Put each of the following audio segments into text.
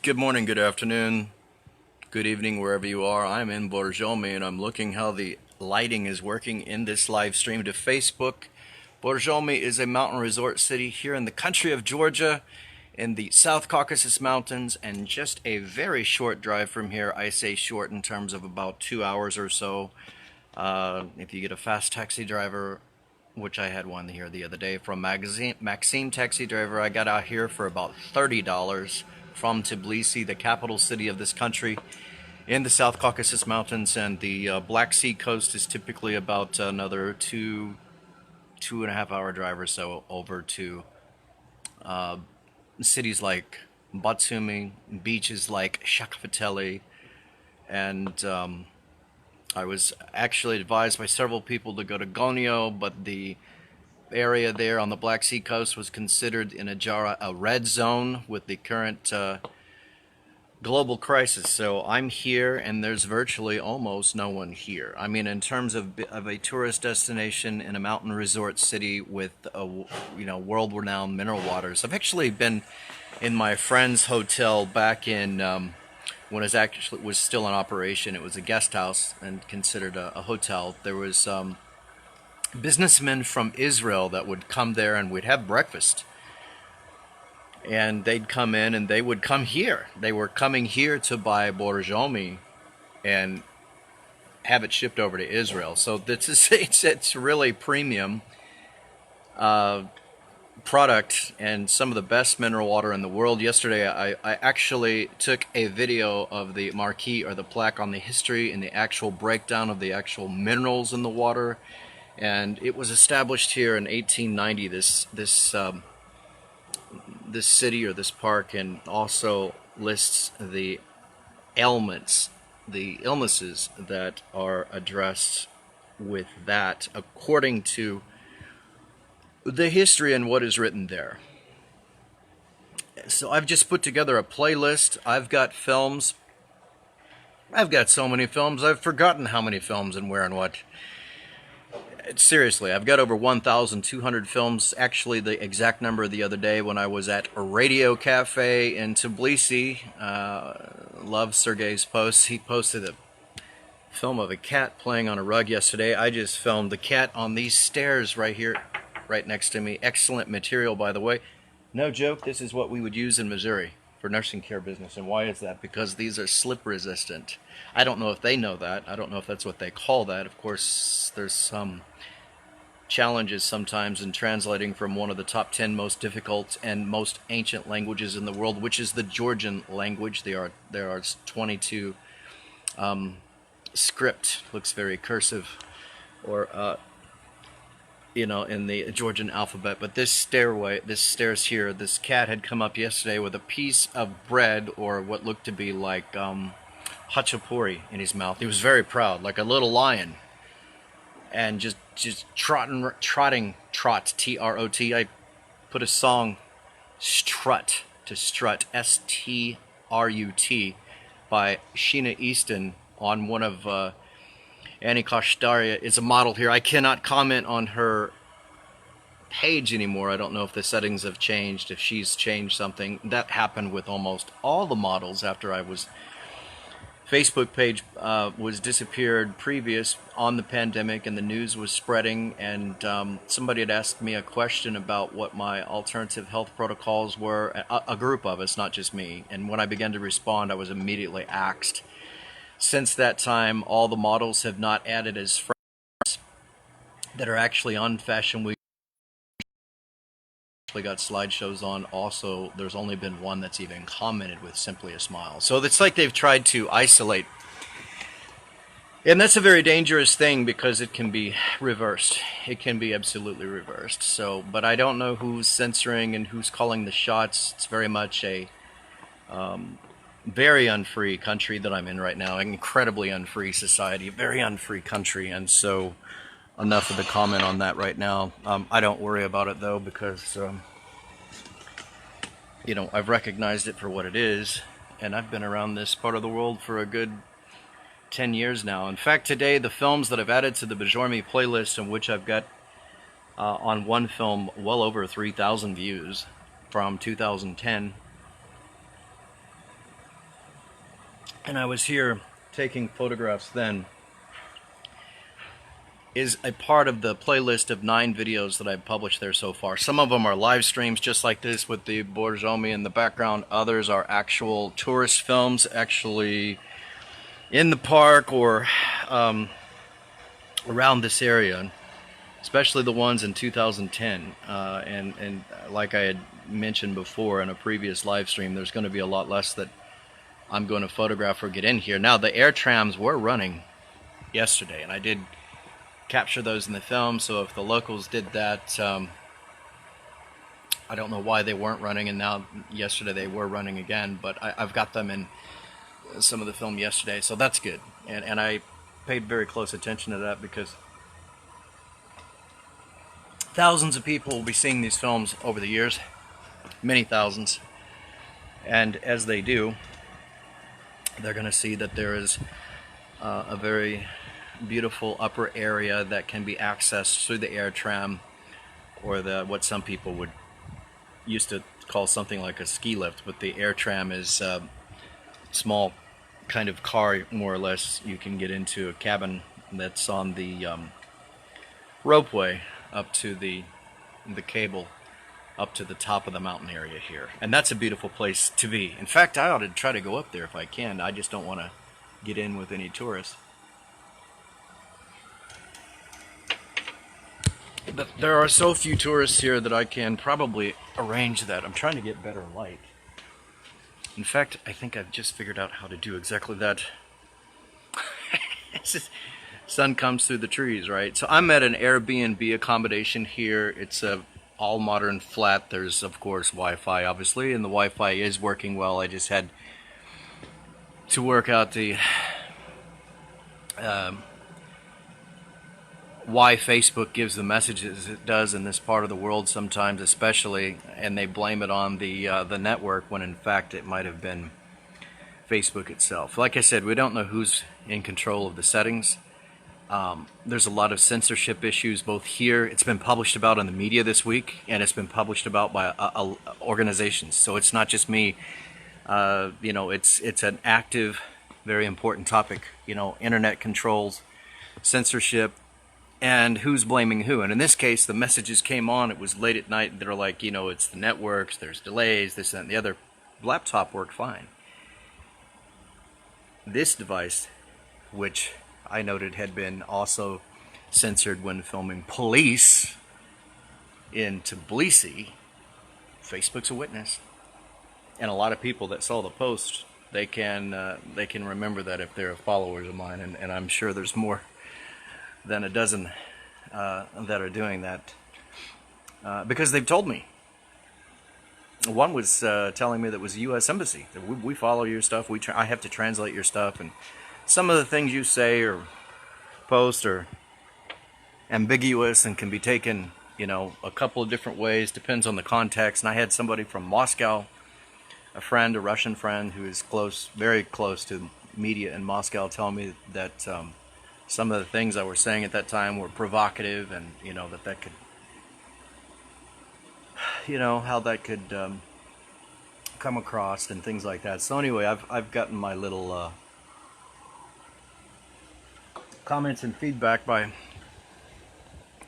Good morning, good afternoon, good evening, wherever you are. I'm in Borjomi and I'm looking how the lighting is working in this live stream to Facebook. Borjomi is a mountain resort city here in the country of Georgia in the South Caucasus Mountains, and just a very short drive from here. I say short in terms of about 2 hours or so. If you get a fast taxi driver, which I had one here the other day from Maxime Taxi Driver, I got out here for about $30 from Tbilisi, the capital city of this country, in the South Caucasus Mountains, and the Black Sea coast is typically about another two and a half hour drive or so over to cities like Borjomi, beaches like Shakfateli, and I was actually advised by several people to go to Gonio, but the area there on the Black Sea coast was considered in a red zone with the current global crisis. So I'm here, and there's virtually almost no one here. I mean, in terms of a tourist destination in a mountain resort city with world-renowned mineral waters. I've actually been in my friend's hotel back in when it was still in operation. It was a guest house and considered a hotel. There was businessmen from Israel that would come there, and we'd have breakfast. And they'd come in and they would come here. They were coming here to buy Borjomi and have it shipped over to Israel. So this is, it's really premium product and some of the best mineral water in the world. Yesterday I actually took a video of the marquee or the plaque on the history and the actual breakdown of the actual minerals in the water. And it was established here in 1890, this city or this park, and also lists the ailments, the illnesses that are addressed with that according to the history and what is written there. So I've just put together a playlist. I've got films. I've got so many films, I've forgotten how many films and where and what. Seriously, I've got over 1,200 films. Actually, the exact number the other day when I was at a radio cafe in Tbilisi. Love Sergey's posts. He posted a film of a cat playing on a rug yesterday. I just filmed the cat on these stairs right here, right next to me. Excellent material, by the way. No joke, this is what we would use in Missouri for nursing care business. And why is that? Because these are slip resistant. I don't know if they know that. I don't know if that's what they call that. Of course, there's some challenges sometimes in translating from one of the top 10 most difficult and most ancient languages in the world, which is the Georgian language. There are 22 script, looks very cursive, or in the Georgian alphabet. But this stairs here, this cat had come up yesterday with a piece of bread, or what looked to be like hachapuri, in his mouth. He was very proud, like a little lion, and just trotting, T-R-O-T. I put a song, Strut, to Strut, S-T-R-U-T, by Sheena Easton on one of Annie Kashtaria. Is a model here. I cannot comment on her page anymore. I don't know if the settings have changed, if she's changed something. That happened with almost all the models after I was... Facebook page was disappeared previous on the pandemic, and the news was spreading, and somebody had asked me a question about what my alternative health protocols were, a group of us, not just me, and when I began to respond, I was immediately axed. Since that time, all the models have not added as friends that are actually on Fashion Week. Got slideshows on. Also, there's only been one that's even commented with simply a smile. So it's like they've tried to isolate, and that's a very dangerous thing because it can be reversed. It can be absolutely reversed. So, but I don't know who's censoring and who's calling the shots. It's very much a very unfree country that I'm in right now. An incredibly unfree society, a very unfree country, and so. Enough of the comment on that right now. I don't worry about it though, because I've recognized it for what it is, and I've been around this part of the world for a good 10 years now. In fact, today the films that I've added to the Borjomi playlist, in which I've got on one film well over 3,000 views from 2010, and I was here taking photographs then, is a part of the playlist of 9 videos that I've published there so far. Some of them are live streams just like this with the Borjomi in the background. Others are actual tourist films actually in the park or around this area, especially the ones in 2010. And like I had mentioned before in a previous live stream, there's going to be a lot less that I'm going to photograph or get in here. Now, the air trams were running yesterday, and I did capture those in the film, so if the locals did that, I don't know why they weren't running, and now yesterday they were running again, but I've got them in some of the film yesterday, so that's good. And I paid very close attention to that because thousands of people will be seeing these films over the years, many thousands, and as they do, they're going to see that there is a very beautiful upper area that can be accessed through the air tram, or the what some people would used to call something like a ski lift, but the air tram is a small kind of car, more or less. You can get into a cabin that's on the ropeway up to the cable up to the top of the mountain area here, and that's a beautiful place to be. In fact, I ought to try to go up there if I can. I just don't want to get in with any tourists. But there are so few tourists here that I can probably arrange that. I'm trying to get better light. In fact, I think I've just figured out how to do exactly that. Sun comes through the trees, right? So I'm at an Airbnb accommodation here. It's a all modern flat. There's of course Wi-Fi, obviously, and the Wi-Fi is working well. I just had to work out the why Facebook gives the messages it does in this part of the world sometimes, especially, and they blame it on the network when in fact it might have been Facebook itself. Like I said, we don't know who's in control of the settings. There's a lot of censorship issues both here. It's been published about in the media this week, and it's been published about by organizations. So it's not just me. You know, it's an active, very important topic. You know, internet controls, censorship, and who's blaming who. And in this case, the messages came on, it was late at night, they're like, you know, it's the networks, there's delays, this, that, and the other. Laptop worked fine. This device, which I noted had been also censored when filming Police in Tbilisi, Facebook's a witness. And a lot of people that saw the post, they can remember that if they're followers of mine, and I'm sure there's more than a dozen that are doing that because they've told me. One was telling me that it was the U.S. Embassy. That we follow your stuff. I have to translate your stuff, and some of the things you say or post are ambiguous and can be taken, you know, a couple of different ways. Depends on the context. And I had somebody from Moscow, a friend, a Russian friend who is close, very close to media in Moscow, telling me that some of the things I was saying at that time were provocative, and you know that could, you know, how that could come across and things like that. So anyway, I've gotten my little comments and feedback by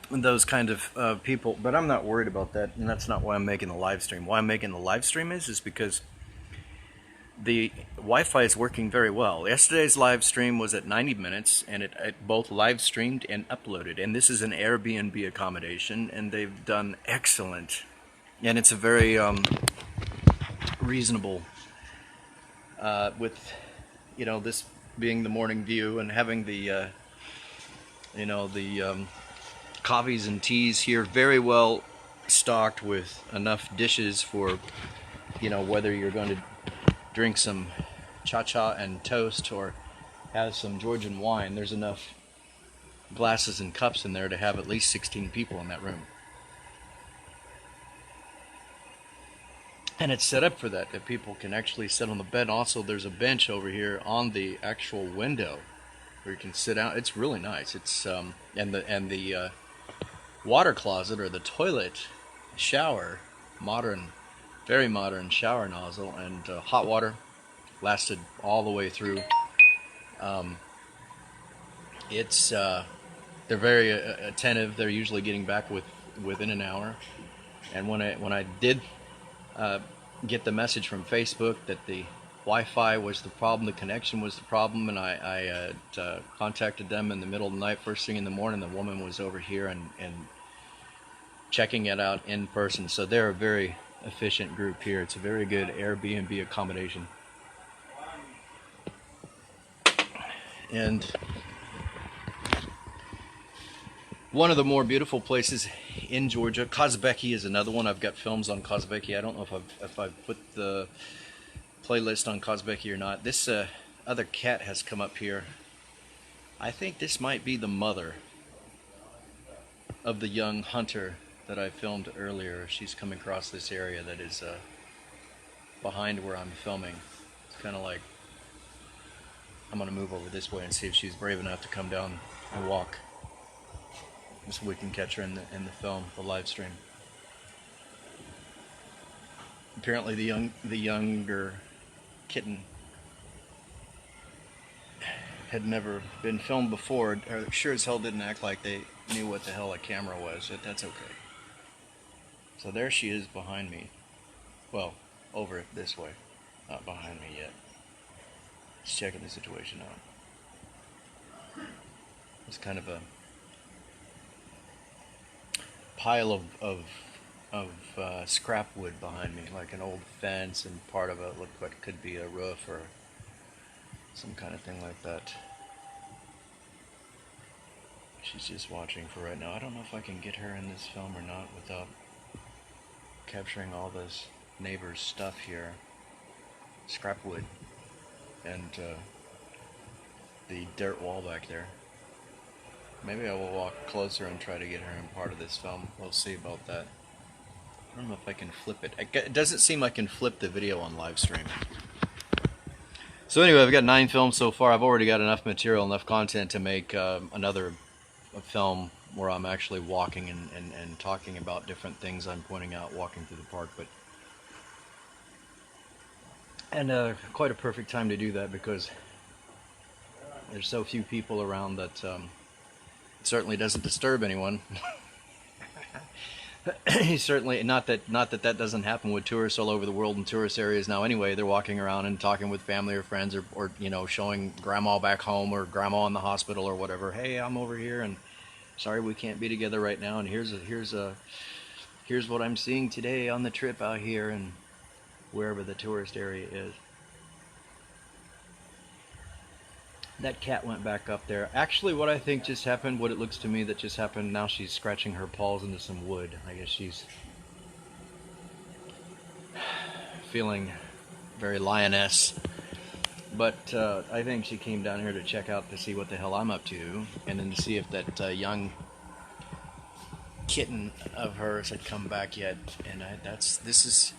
those kind of people, but I'm not worried about that, and that's not why I'm making the live stream. Why I'm making the live stream is because the Wi-Fi is working very well. Yesterday's live stream was at 90 minutes, and it both live streamed and uploaded. And this is an Airbnb accommodation, and they've done excellent. And it's a very reasonable, with, you know, this being the morning view and having the, you know, the coffees and teas here very well stocked with enough dishes for, you know, whether you're going to drink some cha-cha and toast or have some Georgian wine. There's enough glasses and cups in there to have at least 16 people in that room. And it's set up for that people can actually sit on the bed. Also, there's a bench over here on the actual window where you can sit out. It's really nice. It's and the water closet or the toilet shower, modern, very modern shower nozzle, and hot water lasted all the way through. It's they're very attentive. They're usually getting back within an hour. And when I did get the message from Facebook that the Wi-Fi was the problem, the connection was the problem, and I contacted them in the middle of the night, first thing in the morning. The woman was over here and checking it out in person. So they're a very efficient group here. It's a very good Airbnb accommodation. And one of the more beautiful places in Georgia, Kazbeki is another one. I've got films on Kazbeki. I don't know if I've put the playlist on Kazbeki or not. This other cat has come up here. I think this might be the mother of the young hunter that I filmed earlier. She's coming across this area that is behind where I'm filming. It's kind of like, I'm going to move over this way and see if she's brave enough to come down and walk, so we can catch her in the film, the live stream. Apparently the younger kitten had never been filmed before, or sure as hell didn't act like they knew what the hell a camera was, but that's okay. So there she is behind me. Well, over this way, not behind me yet. Just checking the situation out. It's kind of a pile of scrap wood behind me, like an old fence, and part of it looked like it could be a roof or some kind of thing like that. She's just watching for right now. I don't know if I can get her in this film or not without capturing all this neighbor's stuff here. Scrap wood and the dirt wall back there. Maybe I will walk closer and try to get her in part of this film. We'll see about that. I don't know if I can flip it. It doesn't seem I can flip the video on live stream. So anyway, I've got 9 films so far. I've already got enough material, enough content to make another film where I'm actually walking and talking about different things I'm pointing out walking through the park. And quite a perfect time to do that because there's so few people around that it certainly doesn't disturb anyone. Certainly not that doesn't happen with tourists all over the world in tourist areas now anyway. They're walking around and talking with family or friends, or you know, showing grandma back home or grandma in the hospital or whatever. Hey, I'm over here and sorry we can't be together right now, and here's what I'm seeing today on the trip out here and wherever the tourist area is. That cat went back up there. Actually, what I think just happened, what it looks to me that just happened, now she's scratching her paws into some wood. I guess she's feeling very lioness. But I think she came down here to check out to see what the hell I'm up to, and then to see if that young kitten of hers had come back yet. And this is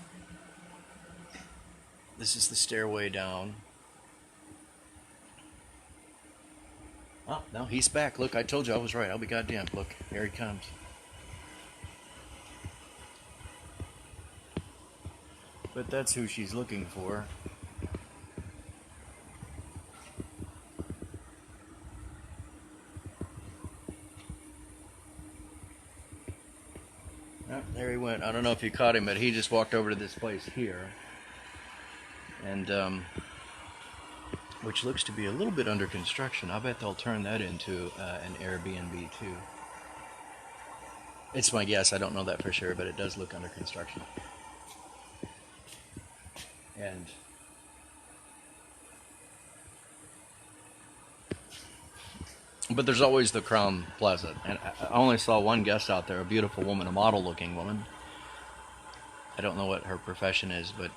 the stairway down. Oh, no, he's back. Look, I told you I was right. I'll be goddamned. Look, here he comes. But that's who she's looking for. Oh, there he went. I don't know if you caught him, but he just walked over to this place here. And, which looks to be a little bit under construction. I bet they'll turn that into an Airbnb too. It's my guess. I don't know that for sure, but it does look under construction. But there's always the Crown Plaza, and I only saw one guest out there, a beautiful woman, a model-looking woman. I don't know what her profession is, but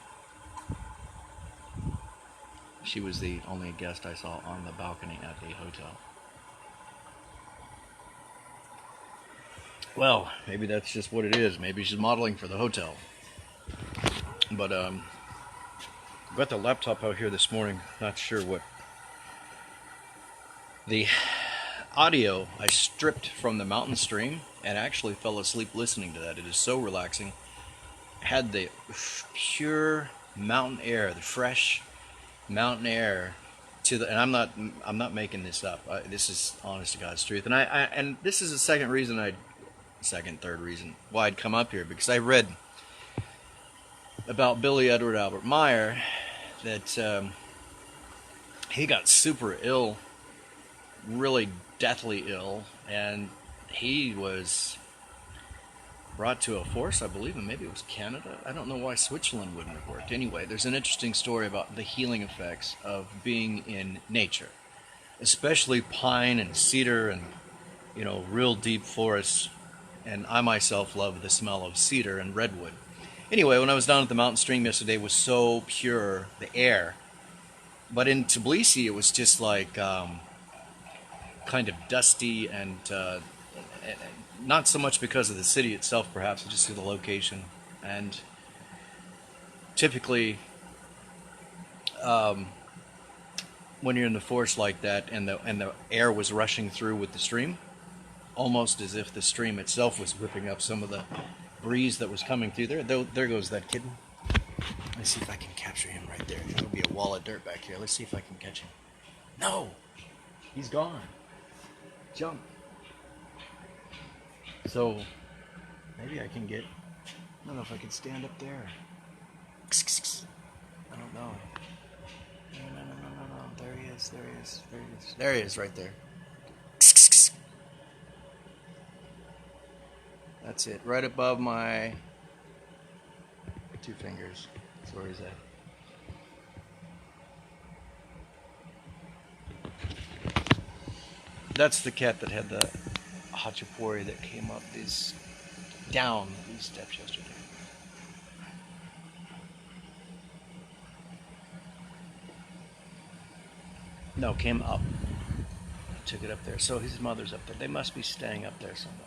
she was the only guest I saw on the balcony at the hotel. Well, maybe that's just what it is. Maybe she's modeling for the hotel. But I got the laptop out here this morning. Not sure what. The audio I stripped from the mountain stream and actually fell asleep listening to that. It is so relaxing. Had the pure mountain air, the fresh mountain air to the, and I'm not making this up. This is honest to God's truth. And this is the second, third reason why I'd come up here, because I read about Billy Edward Albert Meyer that he got super ill, really deathly ill, and he was brought to a force, I believe, and maybe it was Canada. I don't know why Switzerland wouldn't have worked. Anyway, there's an interesting story about the healing effects of being in nature, especially pine and cedar and, real deep forests. And I myself love the smell of cedar and redwood. Anyway, when I was down at the mountain stream yesterday, it was so pure, the air. But in Tbilisi, it was just like kind of dusty and not so much because of the city itself, perhaps, but just through the location. And typically, when you're in the forest like that, and the air was rushing through with the stream, almost as if the stream itself was whipping up some of the breeze that was coming through there. There goes that kitten. Let's see if I can capture him right there. There'll be a wall of dirt back here. Let's see if I can catch him. No! He's gone. Jump. So, maybe I can get... I don't know if I can stand up there. I don't know. No. There he is. There he is right there. That's it. Right above my 2 fingers. That's where he's at. That's the cat that had the hachapuri that came up down these steps yesterday. No, came up. Took it up there. So his mother's up there. They must be staying up there somewhere.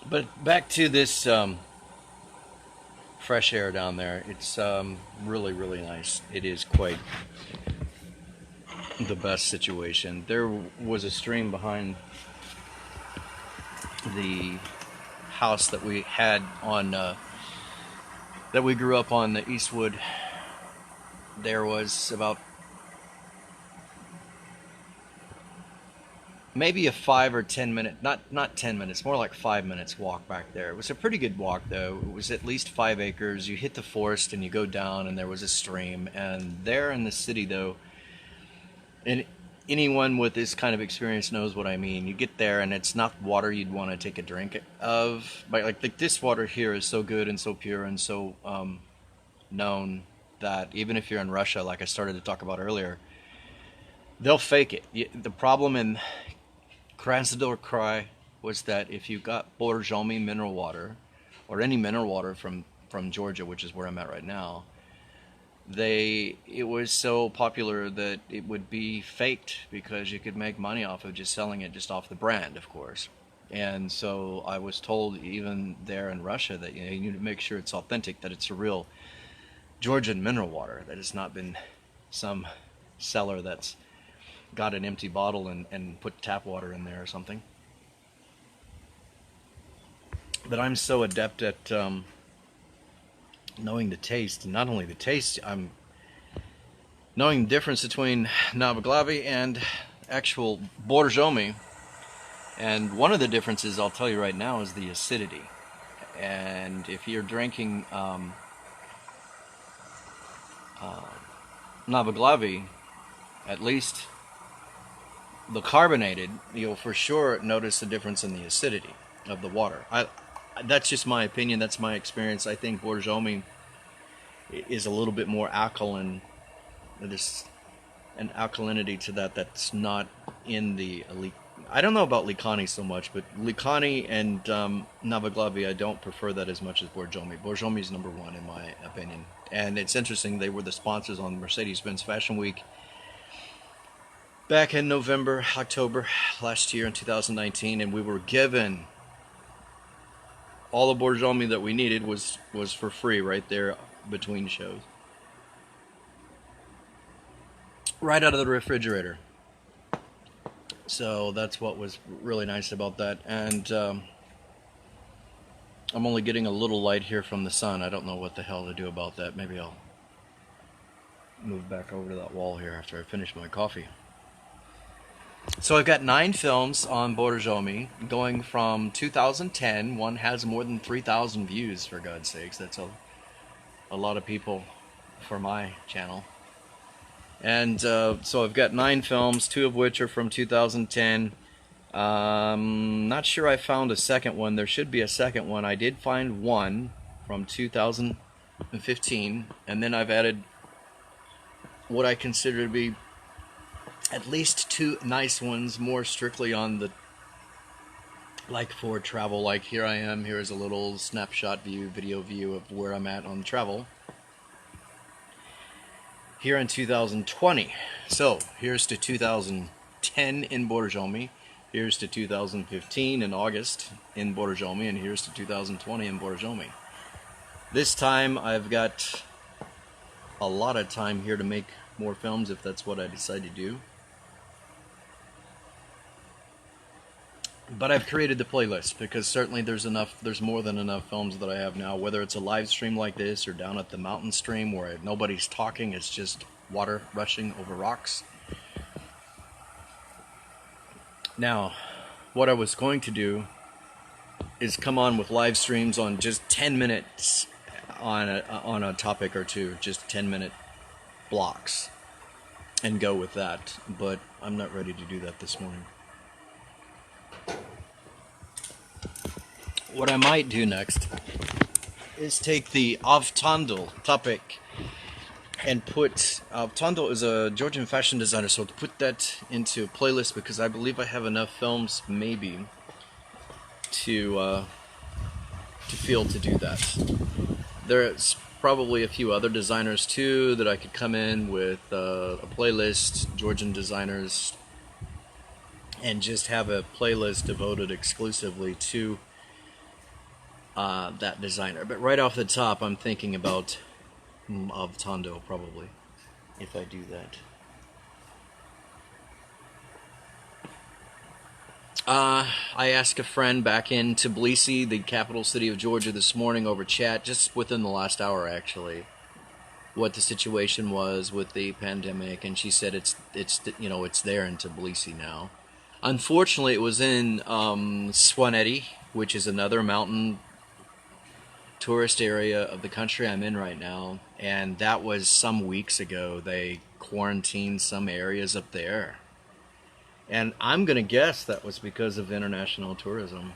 But back to this fresh air down there. It's really, really nice. It is quite the best situation. There was a stream behind the house that we had on that we grew up on, the Eastwood. There was about maybe a 5 or 10 minute, not 10 minutes, more like 5 minutes walk back there. It was a pretty good walk though. It was at least 5 acres. You hit the forest and you go down and there was a stream. And there in the city though, and anyone with this kind of experience knows what I mean. You get there and it's not water you'd want to take a drink of. But like this water here is so good and so pure and so known that even if you're in Russia, like I started to talk about earlier, they'll fake it. The problem in Krasnodar Krai was that if you got Borjomi mineral water, or any mineral water from Georgia, which is where I'm at right now, it was so popular that it would be faked because you could make money off of just selling it just off the brand, of course. And so I was told even there in Russia that you need to make sure it's authentic, that it's a real Georgian mineral water, that it's not been some seller that's got an empty bottle and put tap water in there or something. But I'm so adept at knowing the taste, and not only the taste, I'm knowing the difference between Navaglavi and actual Borjomi. And one of the differences, I'll tell you right now, is the acidity. And if you're drinking Navaglavi, at least the carbonated, you'll for sure notice the difference in the acidity of the water. That's just my opinion. That's my experience. I think Borjomi is a little bit more alkaline. There's an alkalinity to that's not in the. I don't know about Likani so much, but Likani and Navaglavi, I don't prefer that as much as Borjomi. Borjomi is number one in my opinion. And it's interesting, they were the sponsors on Mercedes-Benz Fashion Week back in November, October last year in 2019, and we were given all the Borjomi that we needed was for free right there between shows. Right out of the refrigerator. So that's what was really nice about that. And I'm only getting a little light here from the sun. I don't know what the hell to do about that. Maybe I'll move back over to that wall here after I finish my coffee. So I've got 9 films on Borjomi, going from 2010. One has more than 3,000 views, for God's sakes. That's a lot of people for my channel. And so I've got 9 films, 2 of which are from 2010. Not sure I found a second one. There should be a second one. I did find one from 2015, and then I've added what I consider to be at least 2 nice ones, more strictly on the, like, for travel. Like, here I am, here's a little snapshot view, video view of where I'm at on travel here in 2020. So here's to 2010 in Borjomi, here's to 2015 in August in Borjomi, and here's to 2020 in Borjomi. This time I've got a lot of time here to make more films if that's what I decide to do. But I've created the playlist because certainly there's more than enough films that I have now, whether it's a live stream like this or down at the mountain stream where nobody's talking, it's just water rushing over rocks. Now, what I was going to do is come on with live streams on just 10 minutes on a topic or two, just 10-minute blocks, and go with that, but I'm not ready to do that this morning. What I might do next is take the Avtandil topic and put... Avtandil is a Georgian fashion designer, so to put that into a playlist, because I believe I have enough films, maybe, to feel to do that. There's probably a few other designers too that I could come in with a playlist, Georgian designers, and just have a playlist devoted exclusively to that designer. But right off the top, I'm thinking about Avtandil, probably, if I do that. I asked a friend back in Tbilisi, the capital city of Georgia, this morning over chat, just within the last hour actually, what the situation was with the pandemic, and she said it's there in Tbilisi now. Unfortunately, it was in Swaneti, which is another mountain tourist area of the country I'm in right now, and that was some weeks ago. They quarantined some areas up there, and I'm gonna guess that was because of international tourism.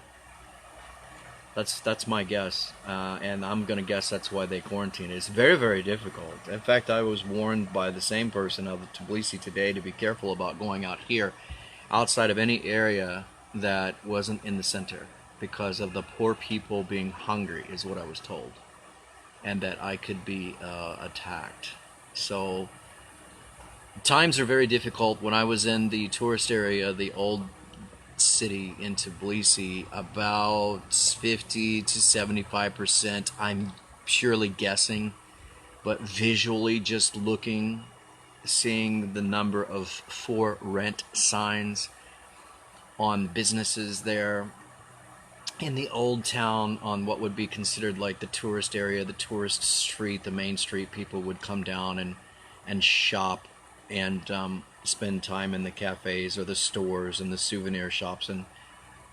That's my guess, and I'm gonna guess that's why they quarantined. It's very, very difficult. In fact, I was warned by the same person out of Tbilisi today to be careful about going out here outside of any area that wasn't in the center, because of the poor people being hungry, is what I was told, and that I could be attacked. So times are very difficult. When I was in the tourist area, the old city in Tbilisi, about 50 to 75%, I'm purely guessing, but visually just looking, seeing the number of for rent signs on businesses there in the old town, on what would be considered like the tourist area, the tourist street, the main street. People would come down and shop and spend time in the cafes or the stores and the souvenir shops and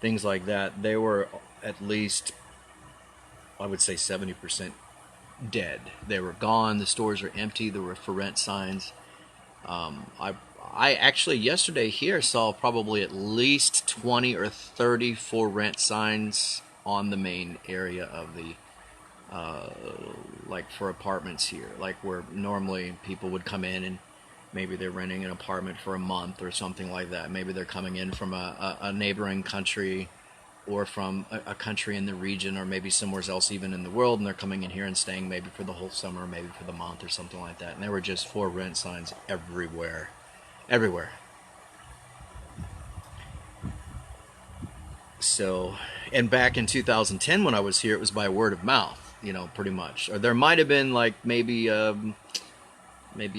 things like that. They were at least, I would say, 70% dead. They were gone. The stores were empty. There were for rent signs. I actually yesterday here saw probably at least 20 or 30 for rent signs on the main area of the like for apartments here, like where normally people would come in and maybe they're renting an apartment for a month or something like that. Maybe they're coming in from a neighboring country or from a country in the region, or maybe somewhere else even in the world, and they're coming in here and staying maybe for the whole summer, maybe for the month or something like that. And there were just for rent signs everywhere. Everywhere. So, and back in 2010 when I was here, it was by word of mouth, pretty much. Or there might have been like maybe a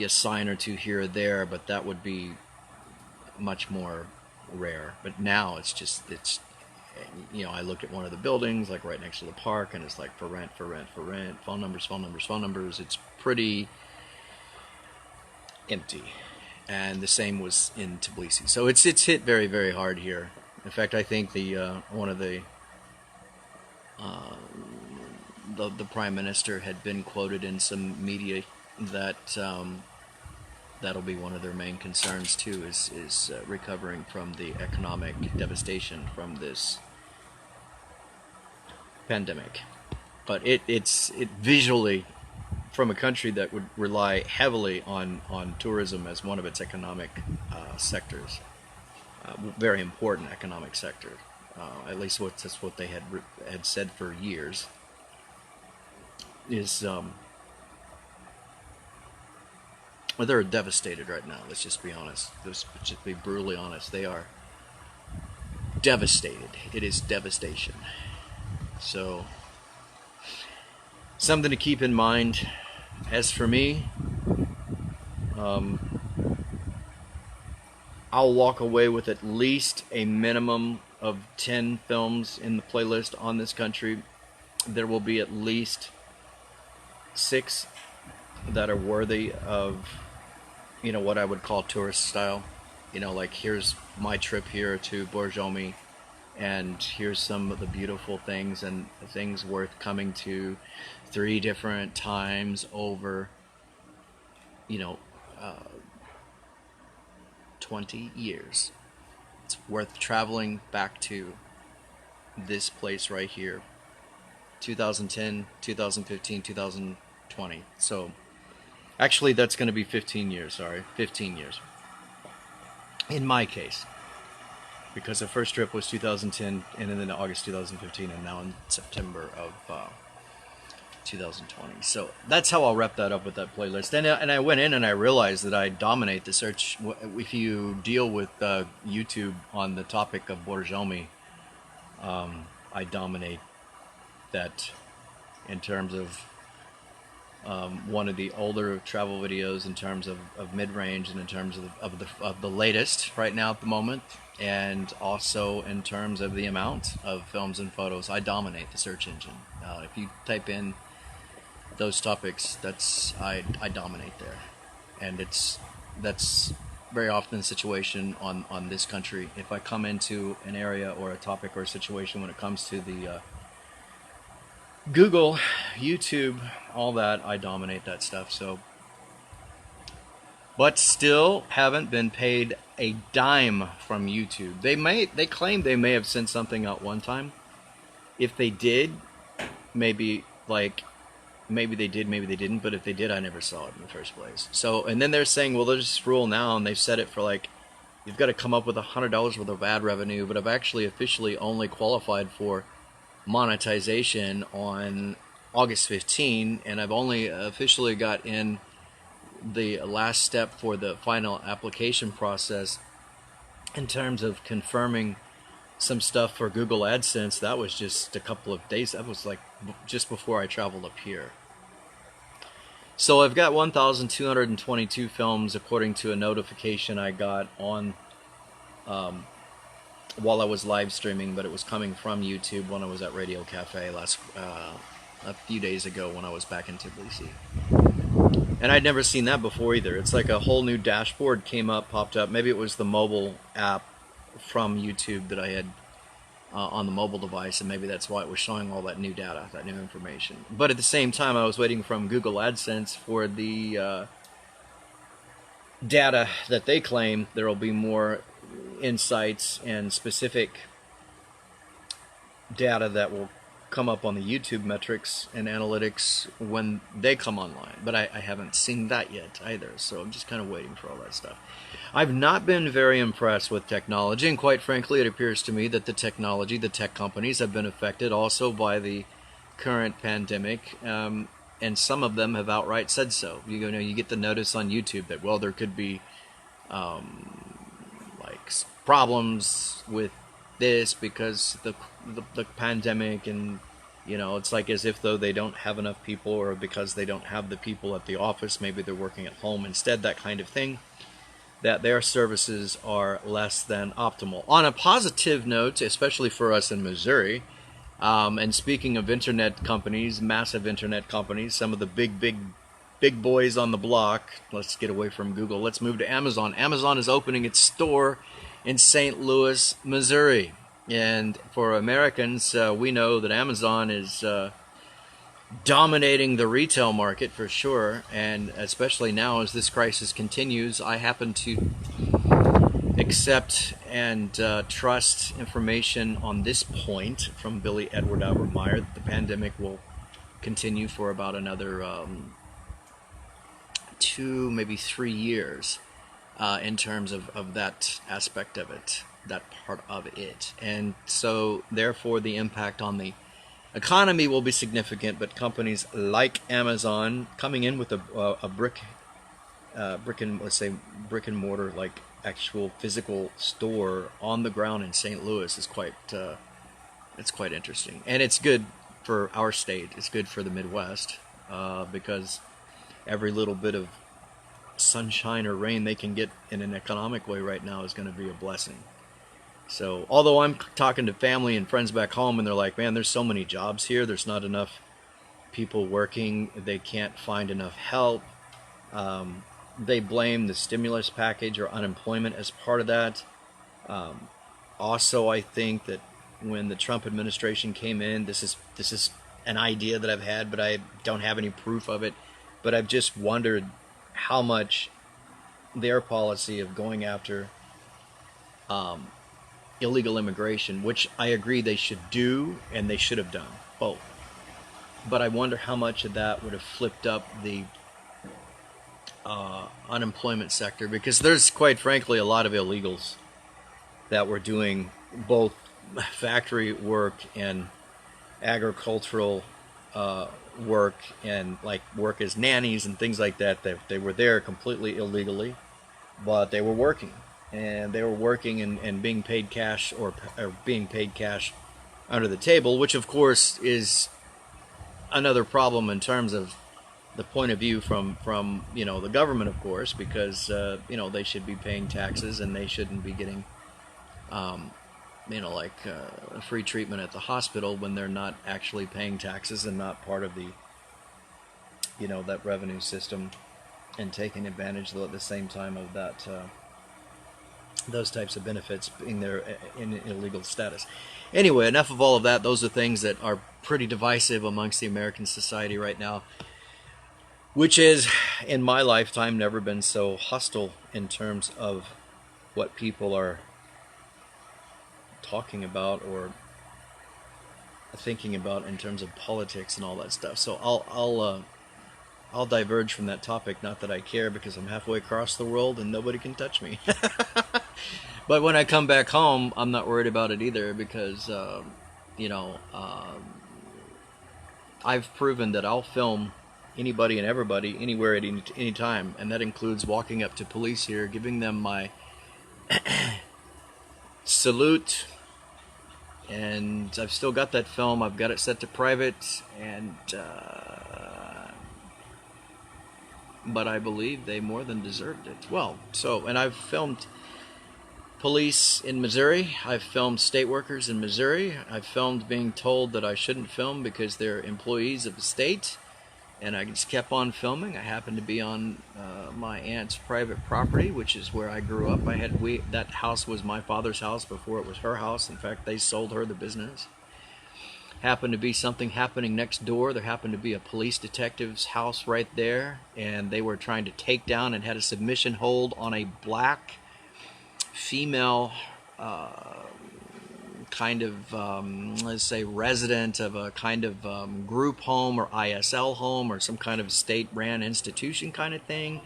sign or two here or there, but that would be much more rare. But now it's I looked at one of the buildings like right next to the park, and it's like for rent, phone numbers. It's pretty empty, and the same was in Tbilisi. So it's hit very, very hard here. In fact, I think the one of the prime minister had been quoted in some media that that'll be one of their main concerns too, is recovering from the economic devastation from this pandemic. But it's visually, from a country that would rely heavily on tourism as one of its economic sectors, very important economic sector. At least that's what they had said for years. Is well, they're devastated right now. Let's just be honest. Let's just be brutally honest. They are devastated. It is devastation. So, something to keep in mind. As for me, I'll walk away with at least a minimum of 10 films in the playlist on this country. There will be at least 6 that are worthy of, what I would call tourist style. Like, here's my trip here to Borjomi, and here's some of the beautiful things and things worth coming to 3 different times over, 20 years. It's worth traveling back to this place right here. 2010, 2015, 2020. So, actually, that's going to be 15 years, sorry. 15 years. In my case. Because the first trip was 2010, and then in August 2015, and now in September of 2020. So that's how I'll wrap that up with that playlist. And I went in and I realized that I dominate the search. If you deal with YouTube on the topic of Borjomi, I dominate that in terms of one of the older travel videos, in terms of mid-range, and in terms of the latest right now at the moment, and also in terms of the amount of films and photos. I dominate the search engine. If you type in those topics, I dominate there, and that's very often the situation on this country. If I come into an area or a topic or a situation when it comes to the Google, YouTube, all that, I dominate that stuff. So, but still haven't been paid a dime from YouTube. They claim they may have sent something out one time. If they did, maybe they did, maybe they didn't. But if they did, I never saw it in the first place. So, and then they're saying, well, there's this rule now, and they've set it for you've got to come up with $100 worth of ad revenue. But I've actually officially only qualified for monetization on August 15, and I've only officially got in the last step for the final application process in terms of confirming some stuff for Google AdSense. That was just a couple of days. That was just before I traveled up here. So I've got 1,222 films according to a notification I got on while I was live streaming, but it was coming from YouTube when I was at Radio Cafe a few days ago when I was back in Tbilisi. And I'd never seen that before either. It's like a whole new dashboard popped up. Maybe it was the mobile app from YouTube that I had on the mobile device, and maybe that's why it was showing all that new data, that new information. But at the same time, I was waiting from Google AdSense for the data that they claim there will be more insights and specific data that will come up on the YouTube metrics and analytics when they come online. But I haven't seen that yet either, so I'm just kind of waiting for all that stuff. I've not been very impressed with technology, and quite frankly, it appears to me that the tech companies have been affected also by the current pandemic, and some of them have outright said so. You get the notice on YouTube that, well, there could be problems with this because the pandemic, and it's like as if though they don't have enough people, or because they don't have the people at the office, maybe they're working at home instead, that kind of thing, that their services are less than optimal. On a positive note, especially for us in Missouri, and speaking of internet companies, massive internet companies, some of the big big boys on the block. Let's get away from Google. Let's move to Amazon. Amazon is opening its store in St. Louis, Missouri. And for Americans, we know that Amazon is dominating the retail market for sure. And especially now as this crisis continues, I happen to accept and trust information on this point from Billy Edward Albert Meyer that the pandemic will continue for about another 2, maybe 3 years in terms of that aspect of it, that part of it. And so therefore the impact on the economy will be significant, but companies like Amazon coming in with a brick and mortar, like actual physical store on the ground in St. Louis is quite interesting, and it's good for our state. It's good for the Midwest because every little bit of sunshine or rain they can get in an economic way right now is going to be a blessing. So although I'm talking to family and friends back home and they're like, man, there's so many jobs here, there's not enough people working, they can't find enough help. They blame the stimulus package or unemployment as part of that. Also, I think that when the Trump administration came in, this is an idea that I've had, but I don't have any proof of it. But I've just wondered how much their policy of going after illegal immigration, which I agree they should do and they should have done both. But I wonder how much of that would have flipped up the unemployment sector, because there's quite frankly a lot of illegals that were doing both factory work and agricultural work and like work as nannies and things like that. They were there completely illegally, but they were working, and they were working and being paid cash or being paid cash under the table, which of course is another problem in terms of the point of view from the government, of course, because they should be paying taxes and they shouldn't be getting free treatment at the hospital when they're not actually paying taxes and not part of the that revenue system and taking advantage at the same time of that those types of benefits being there in illegal status. Anyway, enough of all of that. Those are things that are pretty divisive amongst the American society right now, which is, in my lifetime, never been so hostile in terms of what people are talking about or thinking about in terms of politics and all that stuff. So I'll diverge from that topic. Not that I care, because I'm halfway across the world and nobody can touch me. But when I come back home, I'm not worried about it either, because I've proven that I'll film anybody and everybody, anywhere at any time, and that includes walking up to police here, giving them my salute, and I've still got that film. I've got it set to private, and but I believe they more than deserved it. Well, and I've filmed police in Missouri. I've filmed state workers in Missouri. I've filmed being told that I shouldn't film because they're employees of the state. And I just kept on filming. I happened to be on my aunt's private property, which is where I grew up. That house was my father's house before it was her house. In fact, they sold her the business. Happened to be something happening next door. There happened to be a police detective's house right there, and they were trying to take down and had a submission hold on a black female kind of, let's say, resident of a kind of group home or ISL home or some kind of state-ran institution kind of thing.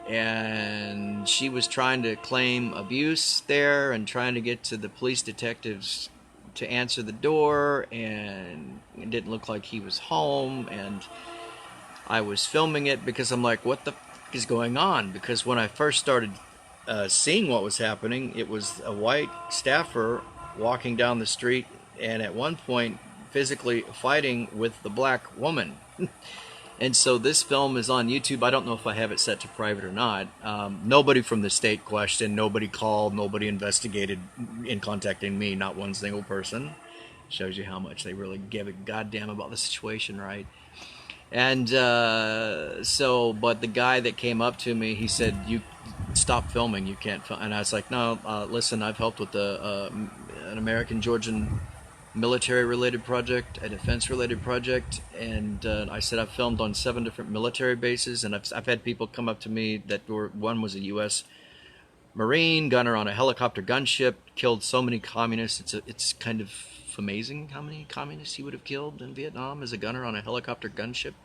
And she was trying to claim abuse there and trying to get to the police detectives to answer the door, and it didn't look like he was home. And I was filming it because I'm like, what the f is going on? Because when I first started seeing what was happening, it was a white staffer walking down the street and at one point physically fighting with the black woman. And so this film is on YouTube. I don't know if I have it set to private or not. Nobody from the state questioned, nobody called, nobody investigated in contacting me, not one single person. Shows you how much they really give a goddamn about the situation, right? And but the guy that came up to me, he said, "You stop filming. You can't film." And I was like, "No, listen. I've helped with an American Georgian military-related project, a defense-related project, and I said I've filmed on 7 different military bases, and I've had people come up to me that one was a U.S. Marine gunner on a helicopter gunship, killed so many communists. It's kind of amazing how many communists he would have killed in Vietnam as a gunner on a helicopter gunship.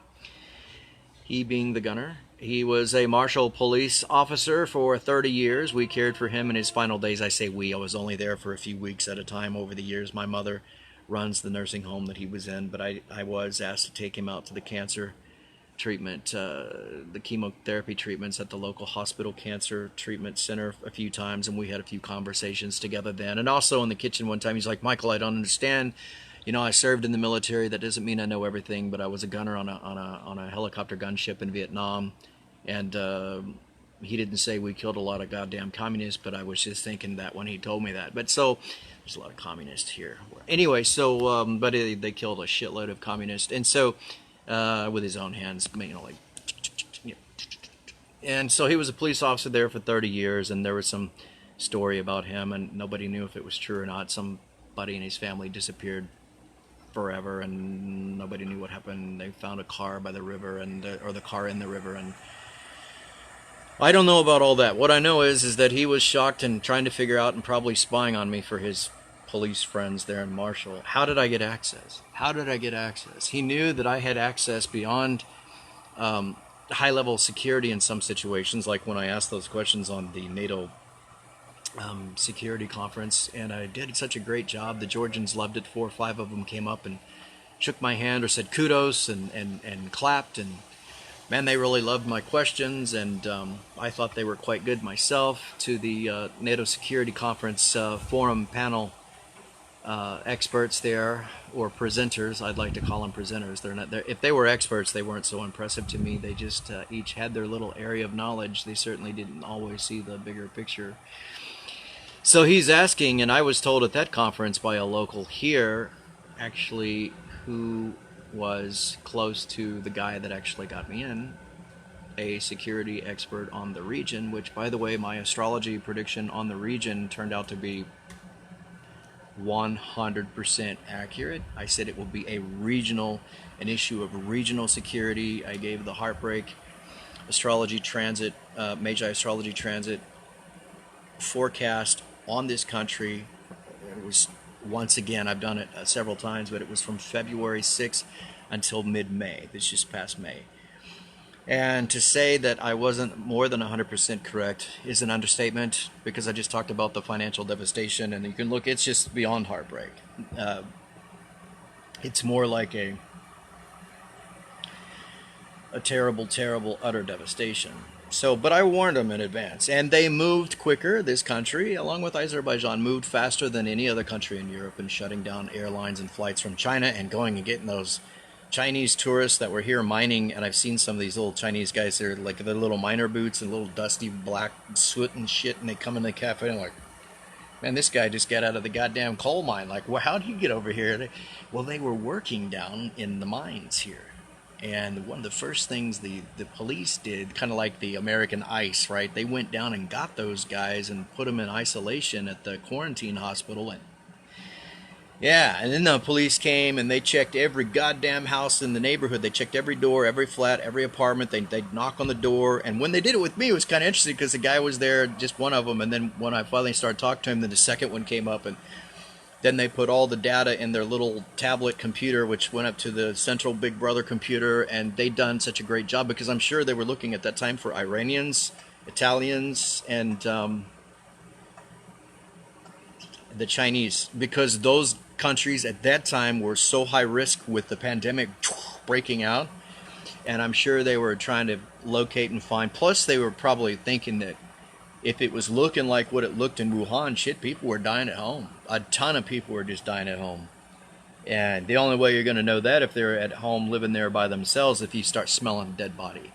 He being the gunner. He was a martial police officer for 30 years. We cared for him in his final days. I say we. I was only there for a few weeks at a time over the years. My mother runs the nursing home that he was in, but I was asked to take him out to the cancer treatment, the chemotherapy treatments at the local hospital cancer treatment center a few times, and we had a few conversations together then. And also in the kitchen one time, he's like, "Michael, I don't understand. You know, I served in the military. That doesn't mean I know everything, but I was a gunner on a helicopter gunship in Vietnam, and he didn't say we killed a lot of goddamn communists, but I was just thinking that when he told me that. But so there's a lot of communists here. Anyway, so but they killed a shitload of communists, and so with his own hands, you know, like. And so he was a police officer there for 30 years, and there was some story about him, and nobody knew if it was true or not. Somebody in his family disappeared forever, and nobody knew what happened. They found a car by the river, or the car in the river, and I don't know about all that. What I know is that he was shocked and trying to figure out and probably spying on me for his police friends there in Marshall. How did I get access? How did I get access? He knew that I had access beyond high-level security in some situations, like when I asked those questions on the NATO security conference, and I did such a great job. The Georgians loved it. 4 or 5 of them came up and shook my hand or said kudos and clapped, and man, they really loved my questions, and I thought they were quite good myself. To the NATO security conference forum panel experts there, or presenters, I'd like to call them presenters. They're not there. If they were experts, they weren't so impressive to me. They just each had their little area of knowledge. They certainly didn't always see the bigger picture. So he's asking, and I was told at that conference by a local here, actually, who was close to the guy that actually got me in, a security expert on the region, which, by the way, my astrology prediction on the region turned out to be 100% accurate. I said it will be an issue of regional security. I gave the heartbreak astrology transit, Magi astrology transit forecast on this country. It was, once again, I've done it several times, but it was from February 6th until mid-May. This just past May. And to say that I wasn't more than 100% correct is an understatement, because I just talked about the financial devastation, and you can look, it's just beyond heartbreak. It's more like a terrible, terrible, utter devastation. So, but I warned them in advance, and they moved quicker. This country, along with Azerbaijan, moved faster than any other country in Europe in shutting down airlines and flights from China and going and getting those Chinese tourists that were here mining. And I've seen some of these little Chinese guys, they're like their little miner boots and little dusty black soot and shit, and they come in the cafe and I'm like, man, this guy just got out of the goddamn coal mine. Like, well, how did you get over here? Well, they were working down in the mines here. And one of the first things the police did, kind of like the American ICE, right? They went down and got those guys and put them in isolation at the quarantine hospital. And yeah, and then the police came and they checked every goddamn house in the neighborhood. They checked every door, every flat, every apartment. They'd knock on the door. And when they did it with me, it was kind of interesting, because the guy was there, just one of them. And then when I finally started talking to him, then the second one came up, and then they put all the data in their little tablet computer, which went up to the central Big Brother computer, and they'd done such a great job, because I'm sure they were looking at that time for Iranians, Italians, and the Chinese, because those countries at that time were so high risk with the pandemic breaking out, and I'm sure they were trying to locate and find. Plus, they were probably thinking that if it was looking like what it looked in Wuhan, shit, people were dying at home. A ton of people were just dying at home. And the only way you're going to know that if they're at home living there by themselves, if you start smelling a dead body.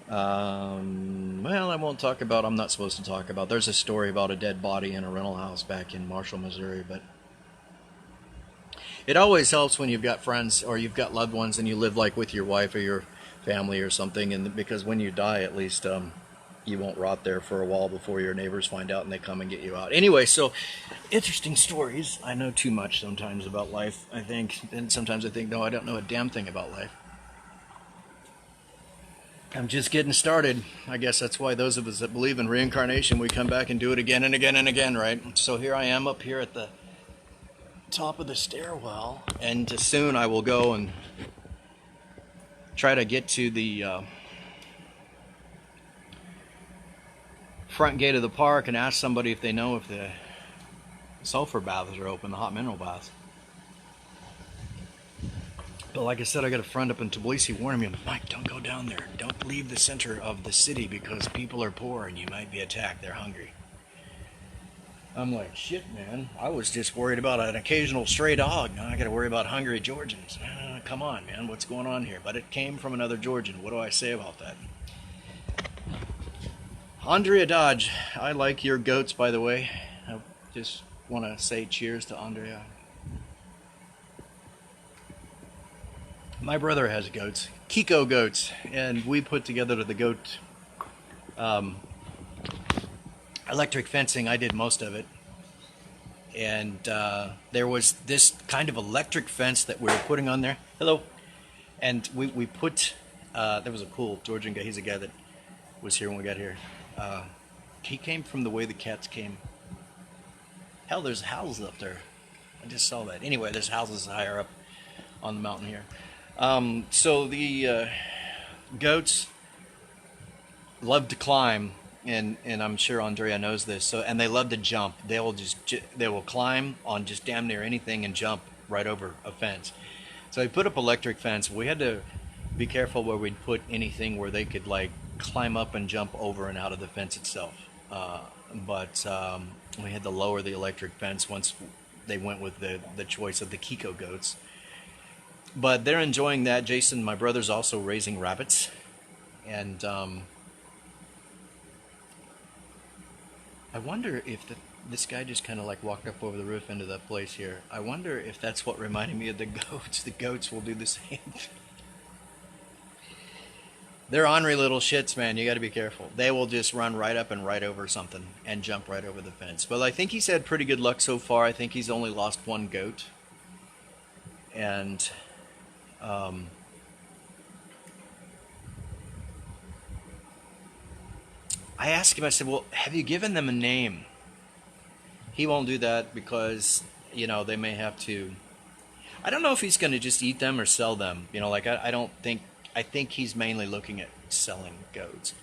Well, I won't talk about, I'm not supposed to talk about. There's a story about a dead body in a rental house back in Marshall, Missouri. But It always helps when you've got friends or you've got loved ones and you live like with your wife or your family or something, and because when you die, at least you won't rot there for a while before your neighbors find out and they come and get you out. Anyway, so interesting stories. I know too much sometimes about life, I think, and sometimes I think, no, I don't know a damn thing about life. I'm just getting started. I guess that's why those of us that believe in reincarnation, we come back and do it again and again and again, right? So here I am up here at the top of the stairwell, and soon I will go and try to get to the front gate of the park and ask somebody if they know if the sulfur baths are open, the hot mineral baths. But like I said, I got a friend up in Tbilisi warning me, Mike, don't go down there. Don't leave the center of the city because people are poor and you might be attacked. They're hungry. I'm like, shit, man. I was just worried about an occasional stray dog. Now I got to worry about hungry Georgians. Come on, man. What's going on here? But it came from another Georgian. What do I say about that? Andrea Dodge, I like your goats, by the way. I just want to say cheers to Andrea. My brother has goats, Kiko goats, and we put together the goat electric fencing. I did most of it. And there was this kind of electric fence that we were putting on there. Hello. And we put, there was a cool Georgian guy. He's a guy that was here when we got here. He came from the way the cats came. Hell, there's houses up there. I just saw that. Anyway, there's houses higher up on the mountain here. So the goats love to climb, and I'm sure Andrea knows this. So, and they love to jump. They will climb on just damn near anything and jump right over a fence. So we put up electric fence. We had to be careful where we'd put anything where they could like climb up and jump over and out of the fence itself. But we had to lower the electric fence once they went with the choice of the Kiko goats. But they're enjoying that. Jason, my brother's also raising rabbits. And I wonder if this guy just kind of like walked up over the roof into that place here. I wonder if that's what reminded me of the goats. The goats will do the same. They're ornery little shits, man. You got to be careful. They will just run right up and right over something and jump right over the fence. But I think he's had pretty good luck so far. I think he's only lost one goat. And I asked him, I said, well, have you given them a name? He won't do that because, you know, they may have to. I don't know if he's going to just eat them or sell them. You know, like I don't think. I think he's mainly looking at selling goats.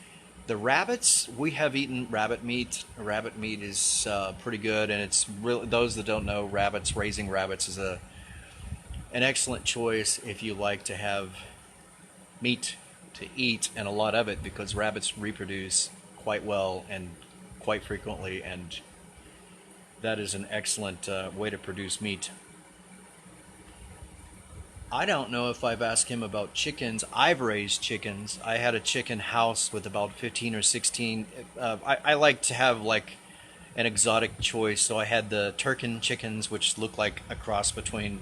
The rabbits, we have eaten rabbit meat. Rabbit meat is pretty good, and it's really, those that don't know, raising rabbits is an excellent choice if you like to have meat to eat, and a lot of it, because rabbits reproduce quite well and quite frequently, and that is an excellent way to produce meat. I don't know if I've asked him about chickens. I've raised chickens. I had a chicken house with about 15 or 16. I like to have like an exotic choice, so I had the Turkin chickens, which look like a cross between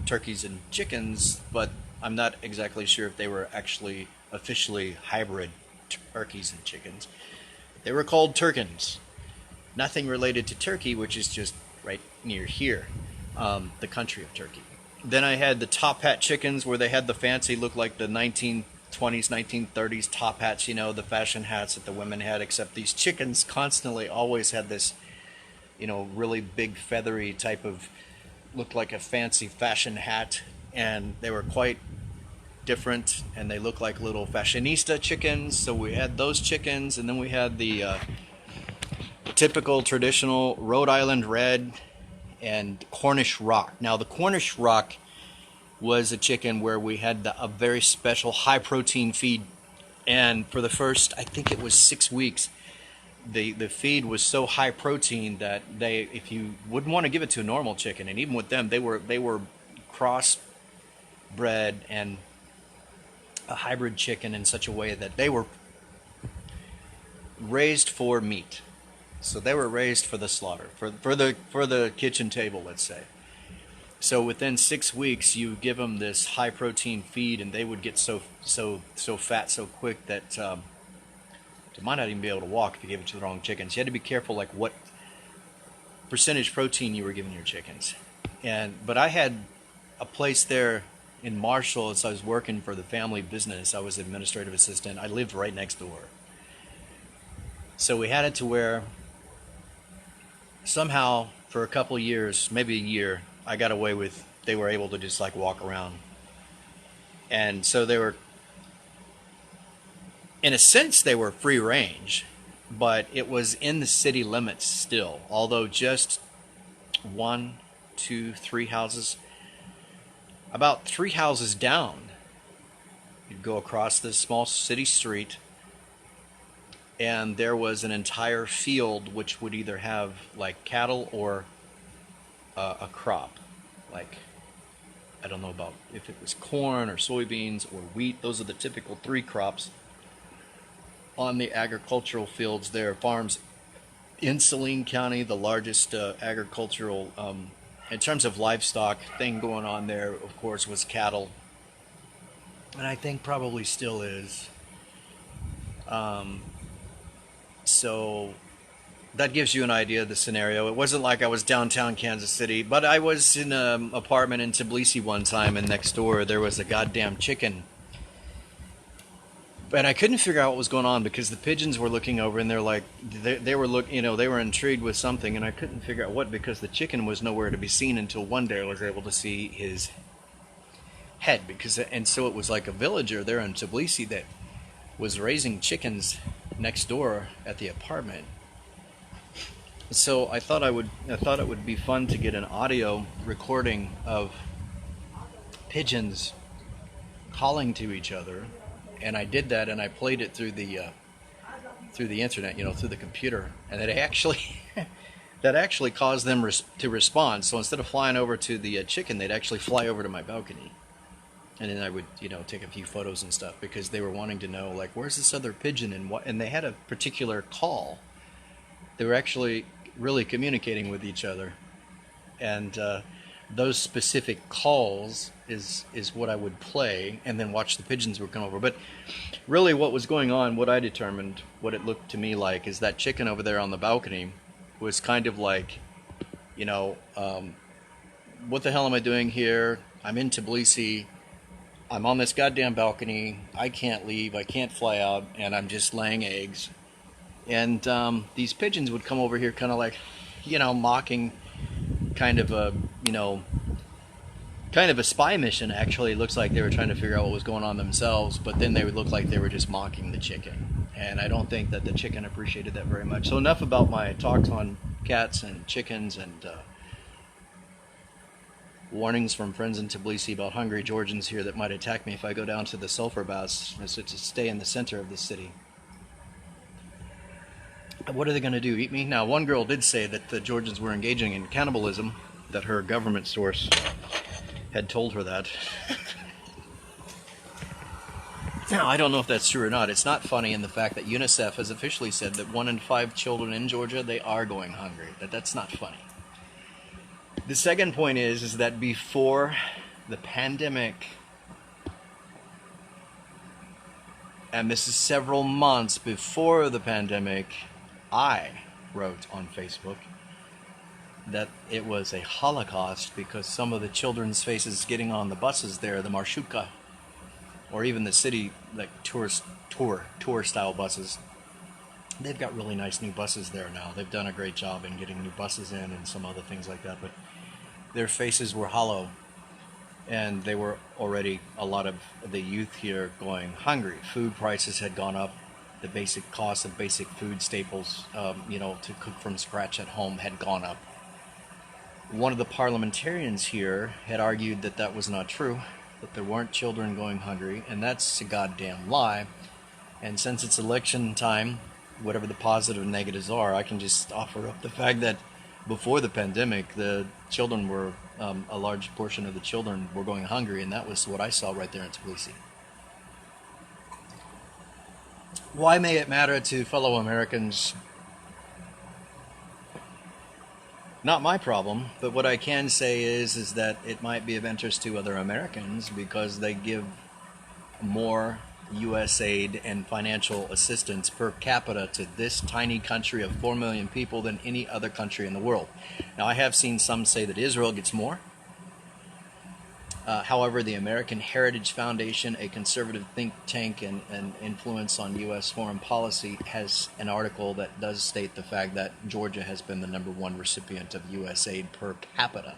turkeys and chickens, but I'm not exactly sure if they were actually officially hybrid turkeys and chickens. They were called Turkins. Nothing related to Turkey, which is just right near here, the country of Turkey. Then I had the top hat chickens, where they had the fancy, look like the 1920s, 1930s top hats, you know, the fashion hats that the women had, except these chickens constantly always had this, you know, really big feathery type of, looked like a fancy fashion hat, and they were quite different, and they looked like little fashionista chickens. So we had those chickens, and then we had the typical traditional Rhode Island Red and Cornish Rock. Now the Cornish Rock was a chicken where we had a very special high protein feed, and for the first, I think it was 6 weeks, the feed was so high protein that they, if you wouldn't want to give it to a normal chicken, and even with them, they were cross-bred and a hybrid chicken in such a way that they were raised for meat. So they were raised for the slaughter, for the kitchen table, let's say. So within 6 weeks, you give them this high protein feed, and they would get so fat so quick that they might not even be able to walk if you gave it to the wrong chickens. You had to be careful, like what percentage protein you were giving your chickens. But I had a place there in Marshall, as I was working for the family business. I was administrative assistant. I lived right next door. So we had it to where somehow for a couple of years, maybe a year, I got away with, they were able to just like walk around. And so they were, in a sense, they were free range, but it was in the city limits still, although just 1, 2, 3 houses, about 3 houses down, you'd go across this small city street, and there was an entire field which would either have like cattle or a crop, like I don't know about if it was corn or soybeans or wheat. Those are the typical 3 crops on the agricultural fields there. Farms in Saline County, the largest agricultural, in terms of livestock thing going on there, of course, was cattle, and I think probably still is. So that gives you an idea of the scenario. It wasn't like I was downtown Kansas City, but I was in an apartment in Tbilisi one time, and next door there was a goddamn chicken. And I couldn't figure out what was going on because the pigeons were looking over, and they're like, they were intrigued with something, and I couldn't figure out what, because the chicken was nowhere to be seen until one day I was able to see his head. And so it was like a villager there in Tbilisi that was raising chickens next door at the apartment. So I thought it would be fun to get an audio recording of pigeons calling to each other, and I did that, and I played it through the internet, through the computer, and it actually that actually caused them to respond. So instead of flying over to the chicken, they'd actually fly over to my balcony, and then I would take a few photos and stuff, because they were wanting to know, like, where's this other pigeon, and they had a particular call. They were actually really communicating with each other, and those specific calls is what I would play, and then watch the pigeons would come over. But really what was going on, what I determined, what it looked to me like, is that chicken over there on the balcony was kind of like, what the hell am I doing here? I'm in Tbilisi. I'm on this goddamn balcony. I can't leave. I can't fly out, and I'm just laying eggs. And these pigeons would come over here kind of like, mocking, kind of a spy mission. Actually, it looks like they were trying to figure out what was going on themselves, but then they would look like they were just mocking the chicken. And I don't think that the chicken appreciated that very much. So enough about my talks on cats and chickens and warnings from friends in Tbilisi about hungry Georgians here that might attack me if I go down to the sulfur baths, to stay in the center of the city. What are they going to do? Eat me? Now, one girl did say that the Georgians were engaging in cannibalism, that her government source had told her that. Now, I don't know if that's true or not. It's not funny in the fact that UNICEF has officially said that 1 in 5 children in Georgia, they are going hungry. That's not funny. The second point is that before the pandemic, and this is several months before the pandemic, I wrote on Facebook that it was a Holocaust because some of the children's faces getting on the buses there, the marshutka, or even the city, like tour style buses. They've got really nice new buses there now. They've done a great job in getting new buses in and some other things like that, but their faces were hollow, and they were already, a lot of the youth here, going hungry. Food prices had gone up. The basic cost of basic food staples, to cook from scratch at home, had gone up. One of the parliamentarians here had argued that that was not true, that there weren't children going hungry, and that's a goddamn lie. And since it's election time, whatever the positive and negatives are, I can just offer up the fact that before the pandemic, the children were, a large portion of the children were going hungry, and that was what I saw right there in Tbilisi. Why may it matter to fellow Americans? Not my problem, but what I can say is that it might be of interest to other Americans because they give more U.S. aid and financial assistance per capita to this tiny country of 4 million people than any other country in the world. Now, I have seen some say that Israel gets more. However, the American Heritage Foundation, a conservative think tank and influence on U.S. foreign policy, has an article that does state the fact that Georgia has been the #1 recipient of U.S. aid per capita.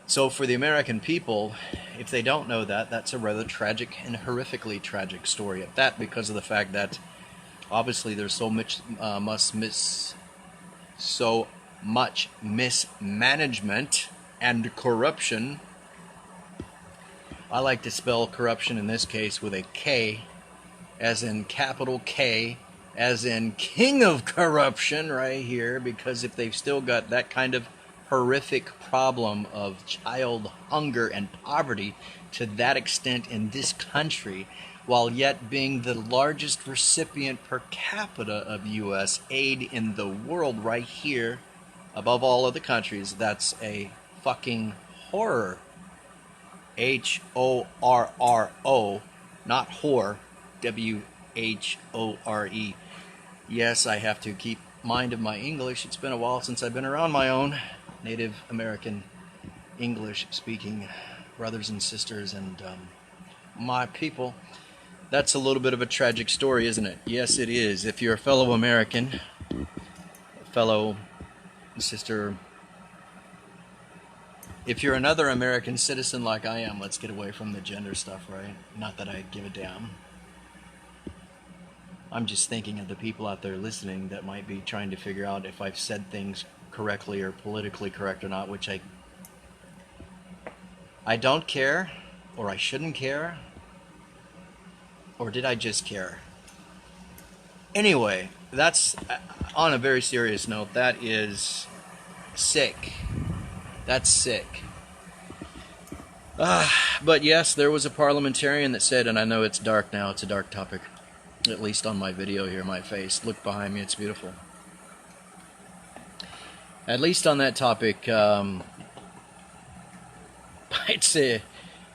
So for the American people, if they don't know that, that's a rather tragic and horrifically tragic story at that, because of the fact that obviously there's so much mismanagement and corruption. I like to spell corruption in this case with a K, as in capital K, as in king of corruption right here, because if they've still got that kind of horrific problem of child hunger and poverty to that extent in this country, while yet being the largest recipient per capita of U.S. aid in the world right here, above all other countries, that's a fucking horror. Horro, not whore, Whore. Yes, I have to keep mind of my English. It's been a while since I've been around my own Native American English speaking brothers and sisters and my people. That's a little bit of a tragic story, isn't it? Yes, it is. If you're a fellow American, fellow sister, if you're another American citizen like I am, let's get away from the gender stuff, right? Not that I give a damn. I'm just thinking of the people out there listening that might be trying to figure out if I've said things correctly or politically correct or not, which I don't care, or I shouldn't care, or did I just care? Anyway, that's on a very serious note. That is sick. That's sick. But yes, there was a parliamentarian that said, and I know it's dark now, it's a dark topic, at least on my video here, my face. Look behind me, it's beautiful. At least on that topic,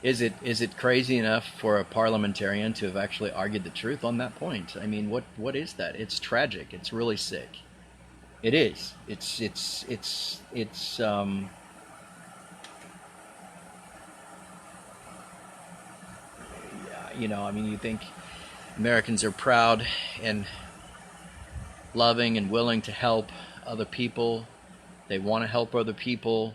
is it crazy enough for a parliamentarian to have actually argued the truth on that point? I mean, what is that? It's tragic. It's really sick. It is. It's you know, I mean, you think Americans are proud and loving and willing to help other people. They want to help other people.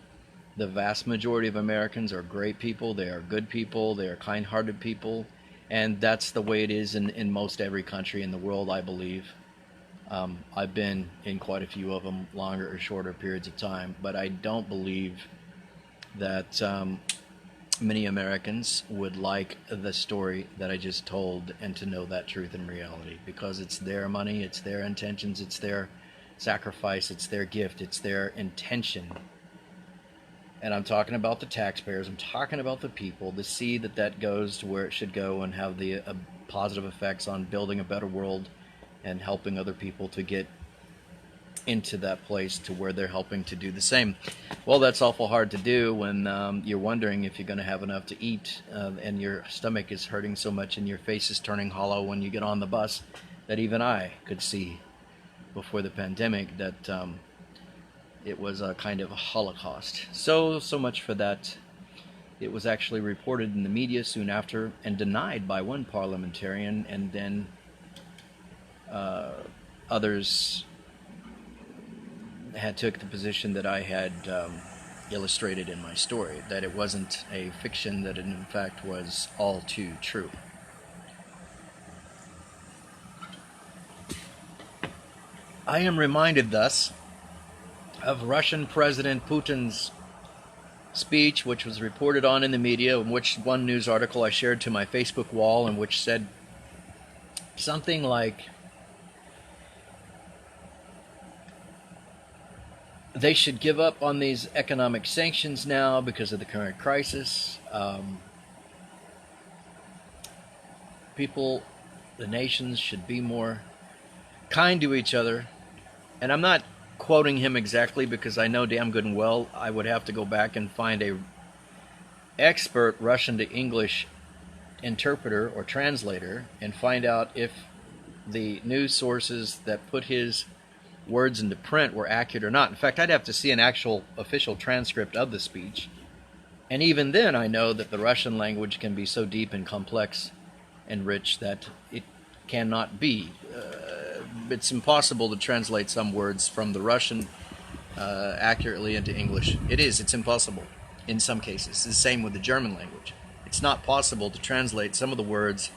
The vast majority of Americans are great people. They are good people. They are kind-hearted people. And that's the way it is in most every country in the world, I believe. I've been in quite a few of them, longer or shorter periods of time. But I don't believe that many Americans would like the story that I just told and to know that truth in reality, because it's their money, it's their intentions, it's their sacrifice, it's their gift, it's their intention. And I'm talking about the taxpayers, I'm talking about the people, to see that that goes to where it should go and have the positive effects on building a better world and helping other people to get into that place to where they're helping to do the same. Well, that's awful hard to do when you're wondering if you're going to have enough to eat and your stomach is hurting so much and your face is turning hollow when you get on the bus, that even I could see before the pandemic that it was a kind of a holocaust. So much for that. It was actually reported in the media soon after and denied by one parliamentarian, and then others had took the position that I had illustrated in my story, that it wasn't a fiction, that it in fact was all too true. I am reminded thus of Russian President Putin's speech, which was reported on in the media, in which one news article I shared to my Facebook wall, and which said something like, they should give up on these economic sanctions now because of the current crisis. People, the nations, should be more kind to each other. And I'm not quoting him exactly because I know damn good and well I would have to go back and find a expert Russian to English interpreter or translator and find out if the news sources that put his words into print were accurate or not. In fact, I'd have to see an actual official transcript of the speech. And even then, I know that the Russian language can be so deep and complex and rich that it cannot be. It's impossible to translate some words from the Russian accurately into English. It's impossible in some cases. It's the same with the German language. It's not possible to translate some of the words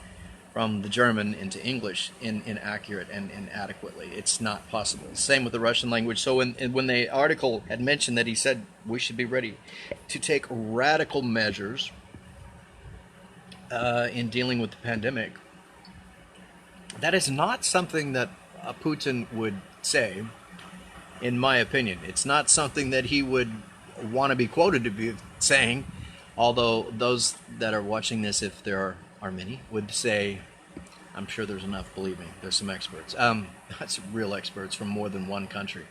from the German into English inaccurate and inadequately. It's not possible. Same with the Russian language. So when the article had mentioned that he said we should be ready to take radical measures in dealing with the pandemic, that is not something that Putin would say, in my opinion. It's not something that he would want to be quoted to be saying, although those that are watching this, if there are many, would say, I'm sure there's enough, believe me, there's some experts. That's real experts from more than one country.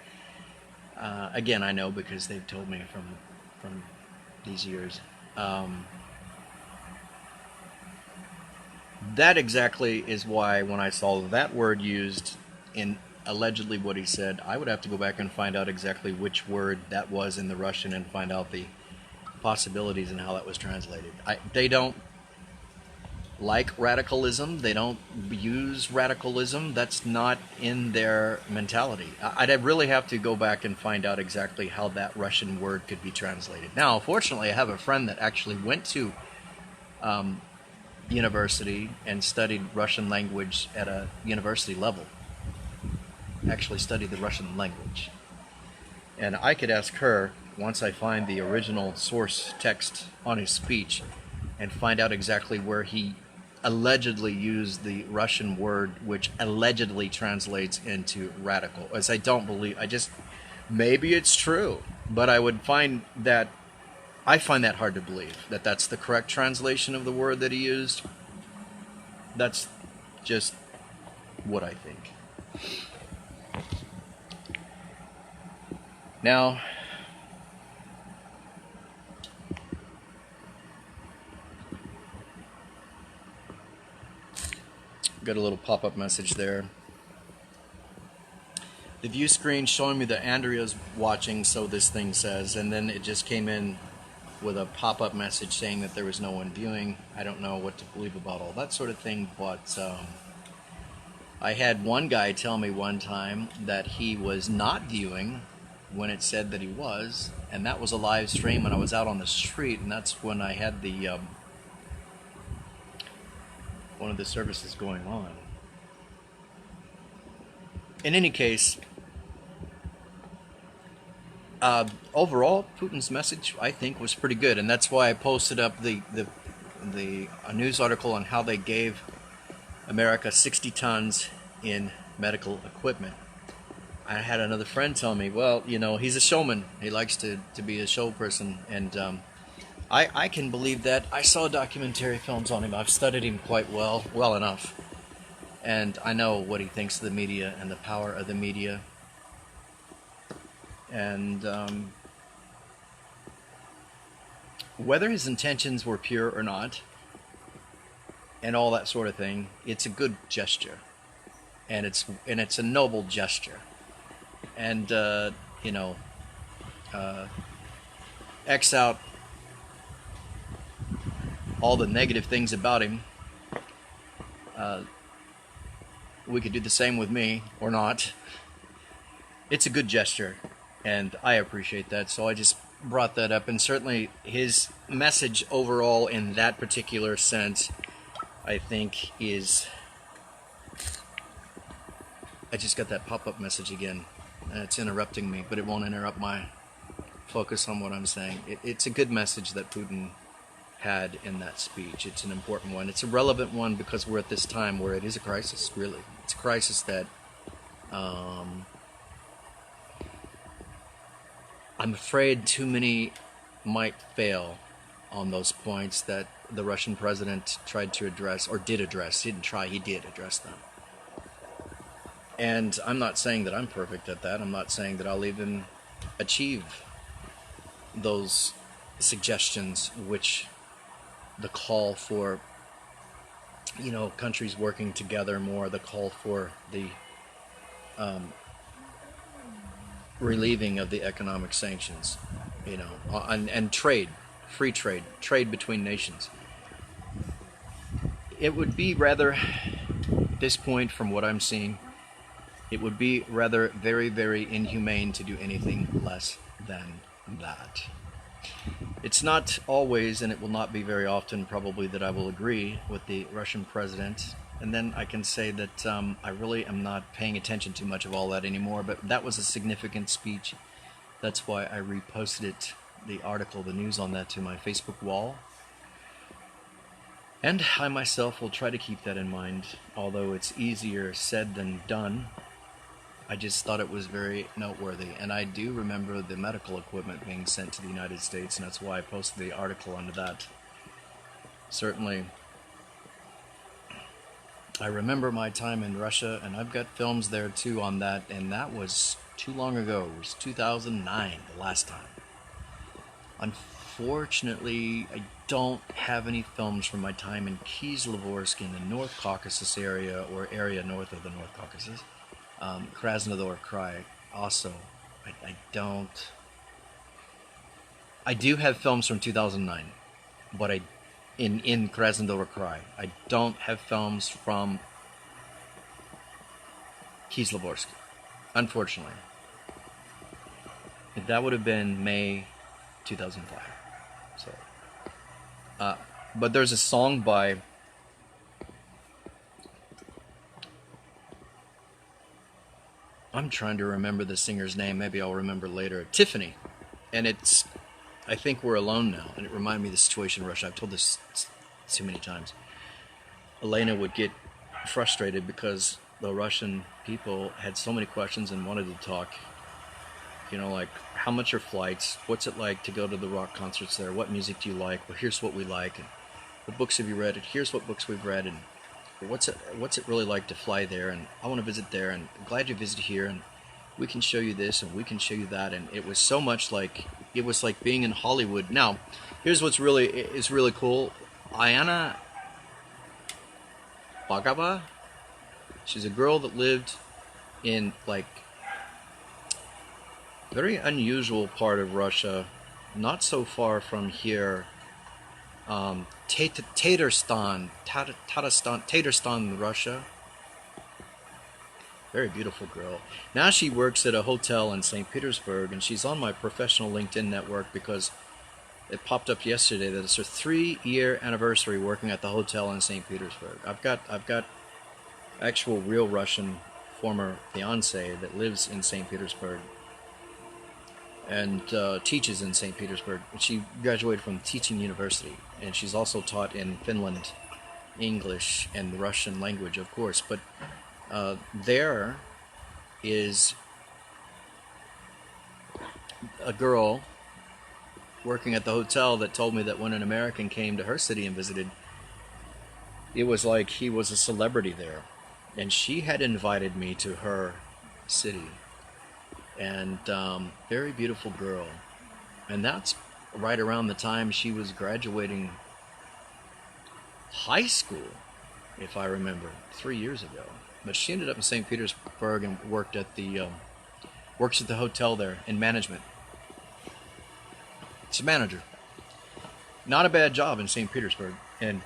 Again, I know because they've told me from these years. That exactly is why when I saw that word used in allegedly what he said, I would have to go back and find out exactly which word that was in the Russian and find out the possibilities and how that was translated. They don't like radicalism. They don't use radicalism. That's not in their mentality. I'd really have to go back and find out exactly how that Russian word could be translated. Now, fortunately, I have a friend that actually went to university and studied Russian language at a university level. Actually studied the Russian language. And I could ask her, once I find the original source text on his speech, and find out exactly where he allegedly used the Russian word, which allegedly translates into radical. As I don't believe, maybe it's true, but I find that hard to believe, that that's the correct translation of the word that he used. That's just what I think. Now, got a little pop-up message there. The view screen showing me that Andrea's watching, so this thing says, and then it just came in with a pop-up message saying that there was no one viewing. I don't know what to believe about all that sort of thing, but I had one guy tell me one time that he was not viewing when it said that he was, and that was a live stream when I was out on the street, and that's when I had the one of the services going on. In any case, overall, Putin's message, I think, was pretty good, and that's why I posted up a news article on how they gave America 60 tons in medical equipment. I had another friend tell me, well, he's a showman. He likes to be a show person, and I can believe that. I saw documentary films on him. I've studied him quite well enough, and I know what he thinks of the media and the power of the media. And whether his intentions were pure or not, and all that sort of thing, it's a good gesture, and it's a noble gesture, and X out all the negative things about him. We could do the same with me or not. It's a good gesture, and I appreciate that, so I just brought that up. And certainly his message overall in that particular sense, I think, is... I just got that pop-up message again, and it's interrupting me, but it won't interrupt my focus on what I'm saying. It's a good message that Putin had in that speech. It's an important one. It's a relevant one because we're at this time where it is a crisis, really. It's a crisis that I'm afraid too many might fail on those points that the Russian president tried to address, or did address. He didn't try, he did address them. And I'm not saying that I'm perfect at that. I'm not saying that I'll even achieve those suggestions, which the call for, countries working together more, the call for the relieving of the economic sanctions, and trade, free trade, trade between nations. It would be rather, at this point, from what I'm seeing, it would be rather very, very inhumane to do anything less than that. It's not always, and it will not be very often, probably, that I will agree with the Russian president. And then I can say that I really am not paying attention too much of all that anymore. But that was a significant speech. That's why I reposted the article, the news on that, to my Facebook wall. And I myself will try to keep that in mind, although it's easier said than done. I just thought it was very noteworthy, and I do remember the medical equipment being sent to the United States, and that's why I posted the article under that. Certainly, I remember my time in Russia, and I've got films there too on that, and that was too long ago. It was 2009, the last time. Unfortunately, I don't have any films from my time in Kislovodsk in the North Caucasus area, or area north of the North Caucasus. Krasnodar Krai also. I don't. I do have films from 2009, but in Krasnodar Krai. I don't have films from Kislovodsk, unfortunately. That would have been May 2005. So, but there's a song by I'm trying to remember the singer's name. Maybe I'll remember later. Tiffany. And it's, I think we're alone now. And it reminded me of the situation in Russia. I've told this too many times. Elena would get frustrated because the Russian people had so many questions and wanted to talk. Like, how much are flights? What's it like to go to the rock concerts there? What music do you like? Well, here's what we like. And what books have you read? And here's what books we've read. And what's it really like to fly there, and I want to visit there, and I'm glad you visited here, and we can show you this and we can show you that. And it was so much like, it was like being in Hollywood. Now, here's what's really cool. Ayana Bagava, she's a girl that lived in like very unusual part of Russia, not so far from here. Tatarstan, Russia. Very beautiful girl. Now she works at a hotel in St. Petersburg, and she's on my professional LinkedIn network because it popped up yesterday that it's her 3-year anniversary working at the hotel in St. Petersburg. I've got actual real Russian former fiance that lives in St. Petersburg and teaches in St. Petersburg. She graduated from Teaching University, and she's also taught in Finland English and the Russian language, of course. But there is a girl working at the hotel that told me that when an American came to her city and visited, it was like he was a celebrity there. And she had invited me to her city. And very beautiful girl. And that's right around the time she was graduating high school, if I remember, 3 years ago. But she ended up in St. Petersburg and works at the hotel there in management. She's a manager. Not a bad job in St. Petersburg. And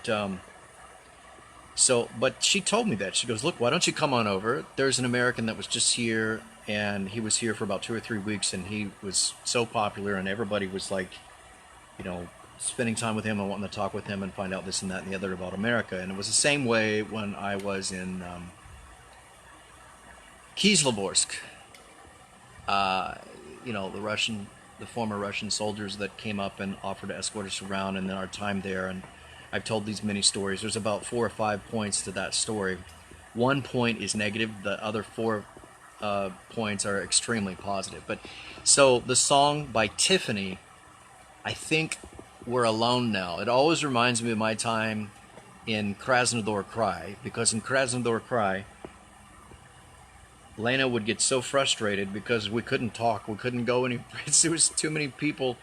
but she told me that. She goes, look, why don't you come on over? There's an American that was just here, and he was here for about 2 or 3 weeks, and he was so popular, and everybody was like, spending time with him and wanting to talk with him and find out this and that and the other about America. And it was the same way when I was in Kislovodsk. The former Russian soldiers that came up and offered to escort us around, and then our time there. And I've told these many stories. There's about 4 or 5 points to that story. One point is negative. The other 4 points are extremely positive. But so the song by Tiffany, I think we're alone now. It always reminds me of my time in Krasnodar Krai, because in Krasnodar Krai, Lena would get so frustrated because we couldn't talk, we couldn't go any. There was too many people.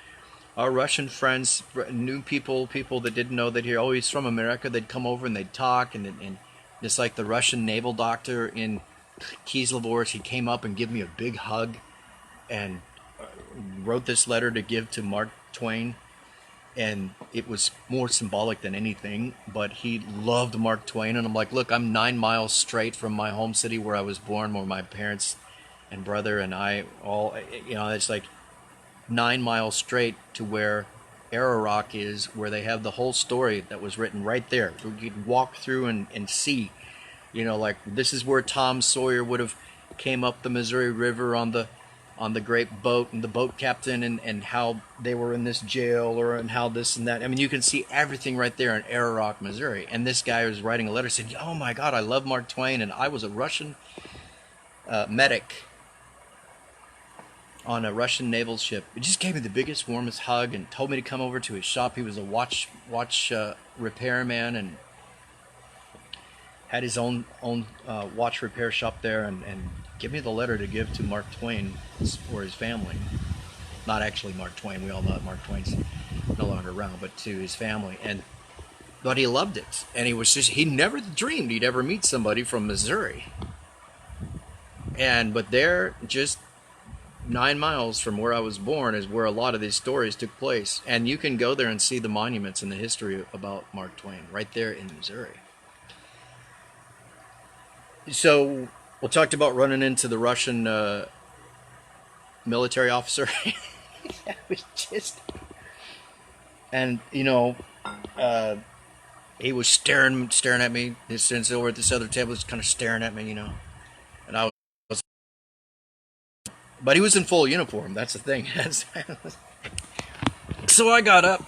Our Russian friends, new people, people that didn't know that here. Oh, he's from America. They'd come over and they'd talk, and just like the Russian naval doctor in Kislevorsk, he came up and gave me a big hug, and wrote this letter to give to Mark Twain, and it was more symbolic than anything, but he loved Mark Twain. And I'm like, look, I'm 9 miles straight from my home city where I was born, where my parents and brother and I all, it's like 9 miles straight to where Ararock is, where they have the whole story that was written right there. You could walk through and see, like this is where Tom Sawyer would have came up the Missouri River on the great boat, and the boat captain, and how they were in this jail, and how this and that. I mean, you can see everything right there in Ararock, Missouri. And this guy was writing a letter saying, oh my God, I love Mark Twain, and I was a Russian medic on a Russian naval ship. He just gave me the biggest, warmest hug and told me to come over to his shop. He was a watch repairman and had his own watch repair shop there, and give me the letter to give to Mark Twain or his family. Not actually Mark Twain. We all know that Mark Twain's no longer around, but to his family. But he loved it, and he never dreamed he'd ever meet somebody from Missouri. But there, just 9 miles from where I was born, is where a lot of these stories took place. And you can go there and see the monuments and the history about Mark Twain right there in Missouri. So we talked about running into the Russian military officer. That was just, and he was staring at me. Since over at this other table, was kind of staring at me, and I was, but he was in full uniform. That's the thing. So I got up,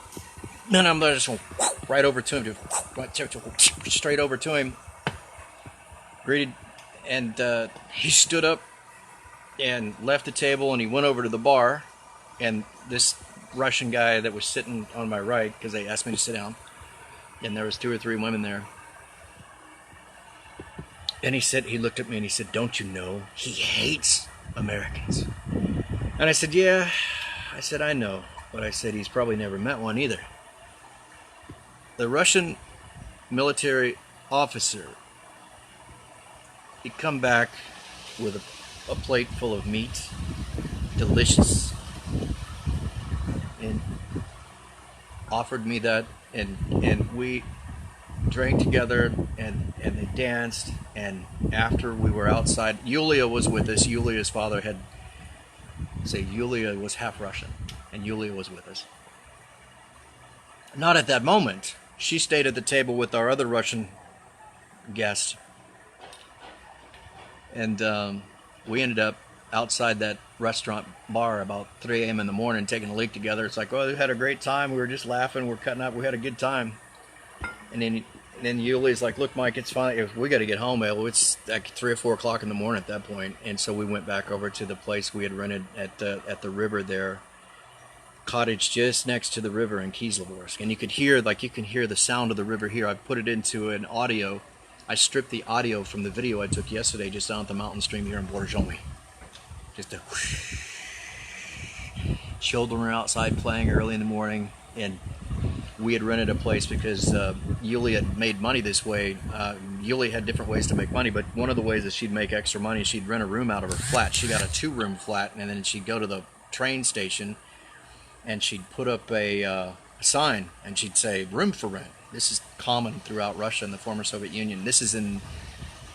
and I'm just going right over to him, straight over to him. Greeted, and he stood up and left the table, and he went over to the bar, and this Russian guy that was sitting on my right, because they asked me to sit down, and there was 2 or 3 women there, and he looked at me and he said, don't you know he hates Americans? And I said, yeah. I said, I know, but I said he's probably never met one either. The Russian military officer, he'd come back with a plate full of meat, delicious, and offered me that, and we drank together, and they danced, and after we were outside, Yulia was with us. Yulia's father Yulia was half Russian, and Yulia was with us. Not at that moment. She stayed at the table with our other Russian guests. And we ended up outside that restaurant bar about 3 a.m. in the morning taking a leak together. It's like, oh, we had a great time. We were just laughing. We were cutting up. We had a good time. And then Yuli's like, look, Mike, it's fine. We got to get home. Well, it's like 3 or 4 o'clock in the morning at that point. And so we went back over to the place we had rented at the river there. Cottage just next to the river in Kislevorsk. And you can hear the sound of the river here. I've put it into an audio. I stripped the audio from the video I took yesterday just down at the mountain stream here in Borjomi. Just a whoosh. Children were outside playing early in the morning, and we had rented a place because Yulia had made money this way. Yulia had different ways to make money, but one of the ways that she'd make extra money, she'd rent a room out of her flat. She got a 2-room flat, and then she'd go to the train station, and she'd put up a sign, and she'd say, room for rent. This is common throughout Russia and the former Soviet Union. This is in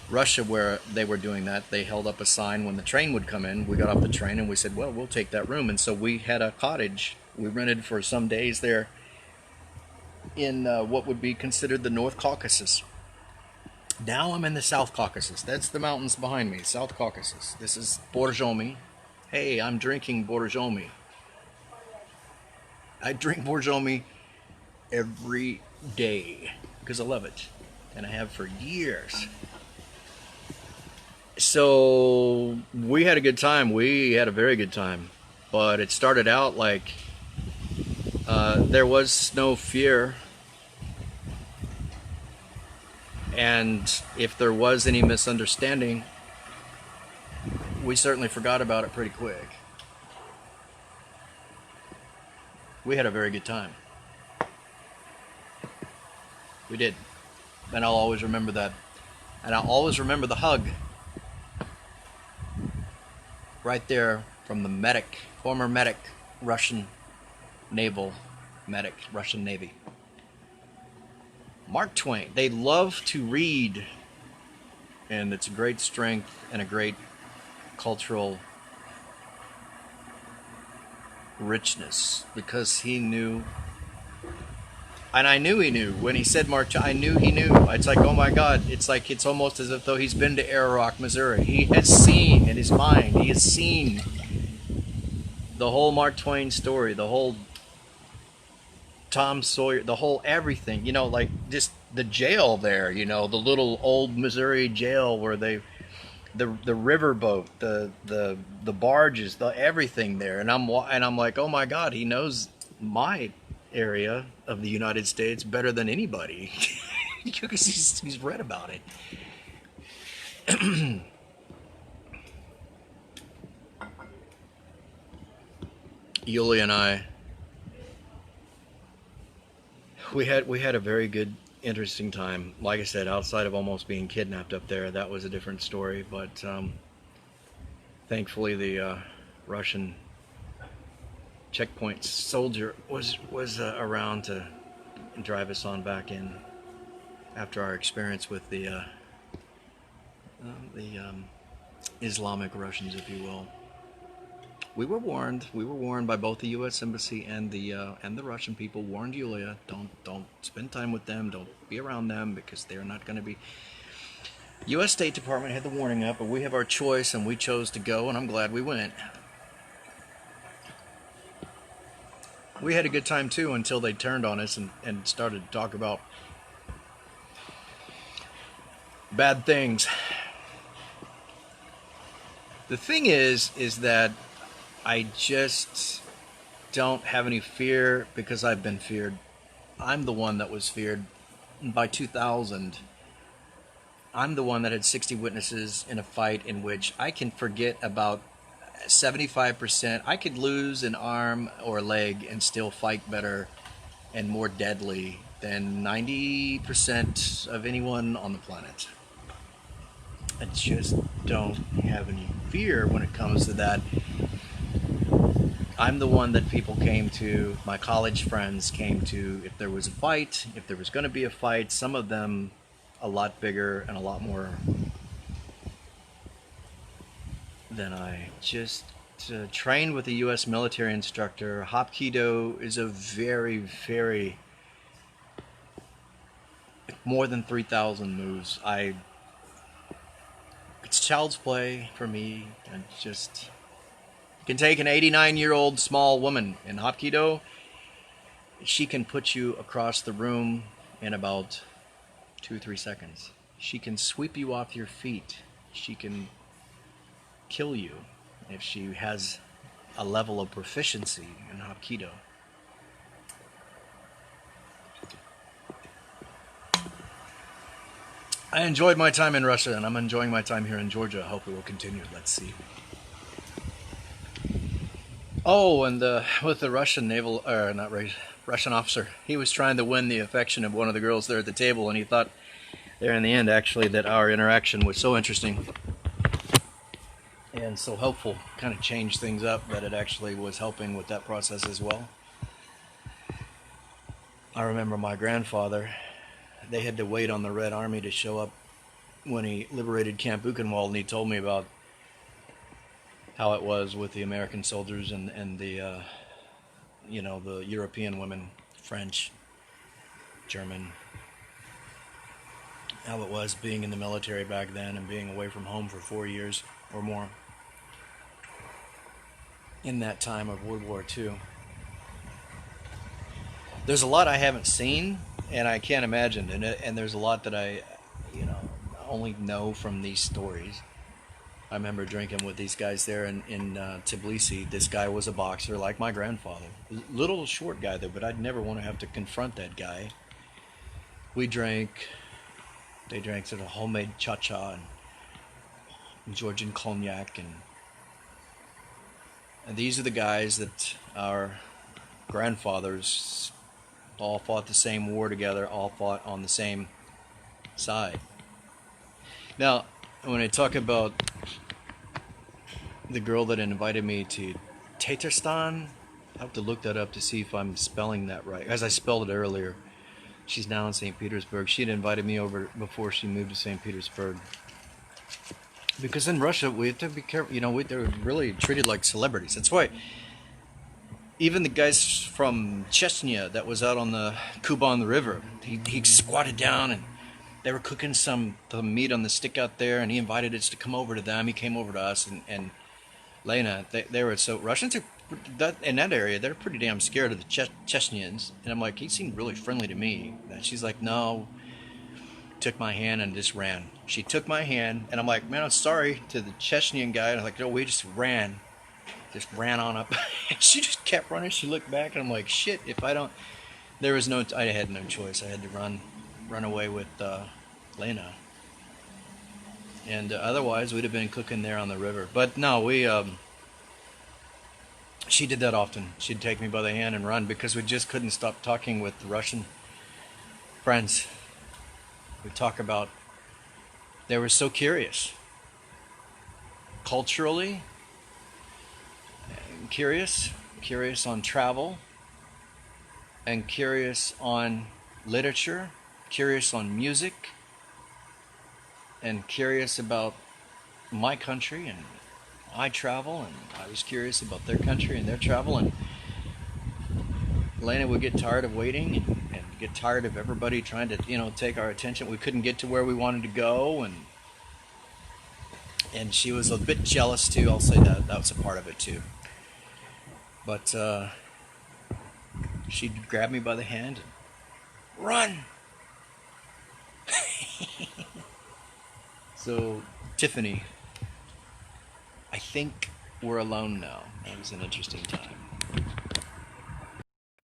Russia where they were doing that. They held up a sign when the train would come in. We got off the train and we said, well, we'll take that room. And so we had a cottage we rented for some days there in what would be considered the North Caucasus. Now I'm in the South Caucasus. That's the mountains behind me, South Caucasus. This is Borjomi. Hey, I'm drinking Borjomi. I drink Borjomi every day because I love it, and I have for years. So we had a good time. We had a very good time, but it started out like there was no fear, and if there was any misunderstanding, we certainly forgot about it pretty quick. We had a very good time. We did. And I'll always remember that. And I'll always remember the hug right there from the medic, former medic, Russian naval medic, Russian Navy. Mark Twain. They love to read, and it's a great strength and a great cultural richness, because he knew, and I knew he knew when he said Mark Twain. I knew he knew. It's like, oh my God, it's like, it's almost as if though he's been to Arrow Rock, Missouri. He has seen in his mind, he has seen the whole Mark Twain story, the whole Tom Sawyer, the whole everything, you know, like just the jail there, you know, the little old Missouri jail where they, the riverboat, the barges, the everything there, and I'm like, oh my God, he knows my area of the United States better than anybody because he's read about it. Yulia and I, we had a very good, interesting time. Like I said, outside of almost being kidnapped up there, that was a different story. But thankfully, the Russian checkpoint soldier was around to drive us on back in after our experience with the Islamic Russians, if you will. We were warned. We were warned by both the U.S. Embassy and the Russian people. Warned Yulia, don't spend time with them. Don't be around them because they're not going to be. U.S. State Department had the warning up, but we have our choice, and we chose to go, and I'm glad we went. We had a good time too until they turned on us and started to talk about bad things. The thing is that I just don't have any fear because I've been feared. I'm the one that was feared. By 2000, I'm the one that had 60 witnesses in a fight in which I can forget about 75%. I could lose an arm or a leg and still fight better and more deadly than 90% of anyone on the planet. I just don't have any fear when it comes to that. I'm the one that people came to, my college friends came to, if there was a fight, if there was going to be a fight, some of them a lot bigger and a lot more than I. Just trained with a U.S. military instructor. Hapkido is a very, very, more than 3,000 moves. It's child's play for me. I just can take an 89-year-old small woman in Hapkido. She can put you across the room in about 2-3 seconds. She can sweep you off your feet. She can kill you if she has a level of proficiency in Hapkido. I enjoyed my time in Russia, and I'm enjoying my time here in Georgia. I hope it will continue. Let's see. Oh, and with the Russian naval, Russian officer, he was trying to win the affection of one of the girls there at the table, and he thought there in the end, actually, that our interaction was so interesting and so helpful, kind of changed things up, that it actually was helping with that process as well. I remember my grandfather, they had to wait on the Red Army to show up when he liberated Camp Buchenwald, and he told me about how it was with the American soldiers and the, the European women, French, German, how it was being in the military back then and being away from home for 4 years or more in that time of World War II. There's a lot I haven't seen, and I can't imagine, and there's a lot that I only know from these stories. I remember drinking with these guys there in Tbilisi. This guy was a boxer like my grandfather. Little short guy though, but I'd never want to have to confront that guy. They drank sort of homemade cha-cha and Georgian cognac, and And these are the guys that our grandfathers all fought the same war together, all fought on the same side. Now, when I talk about the girl that invited me to Tatarstan, I have to look that up to see if I'm spelling that right, as I spelled it earlier. She's now in St. Petersburg. She had invited me over before she moved to St. Petersburg. Because in Russia, we have to be careful. They're really treated like celebrities. That's why even the guys from Chechnya that was out on the Kuban River, he squatted down and they were cooking some the meat on the stick out there, and he invited us to come over to them. He came over to us, and Lena, they were so Russians are in that area. They're pretty damn scared of the Chechnyans, and I'm like, he seemed really friendly to me. And she's like, no, took my hand and just ran. She took my hand, and I'm like, man, I'm sorry to the Chechnyan guy. And I'm like, no, we just ran on up. She just kept running. She looked back, and I'm like, shit. If I don't, I had no choice. I had to run away with Lena, and otherwise we'd have been cooking there on the river. But no, she did that often. She'd take me by the hand and run because we just couldn't stop talking with the Russian friends. We talk about, they were so curious, culturally curious on travel, and curious on literature, curious on music, and curious about my country and I travel, and I was curious about their country and their travel. And Elena would get tired of waiting and get tired of everybody trying to take our attention. We couldn't get to where we wanted to go, and she was a bit jealous too. I'll say that was a part of it too. But she'd grab me by the hand and run. So, Tiffany, I think we're alone now. That was an interesting time.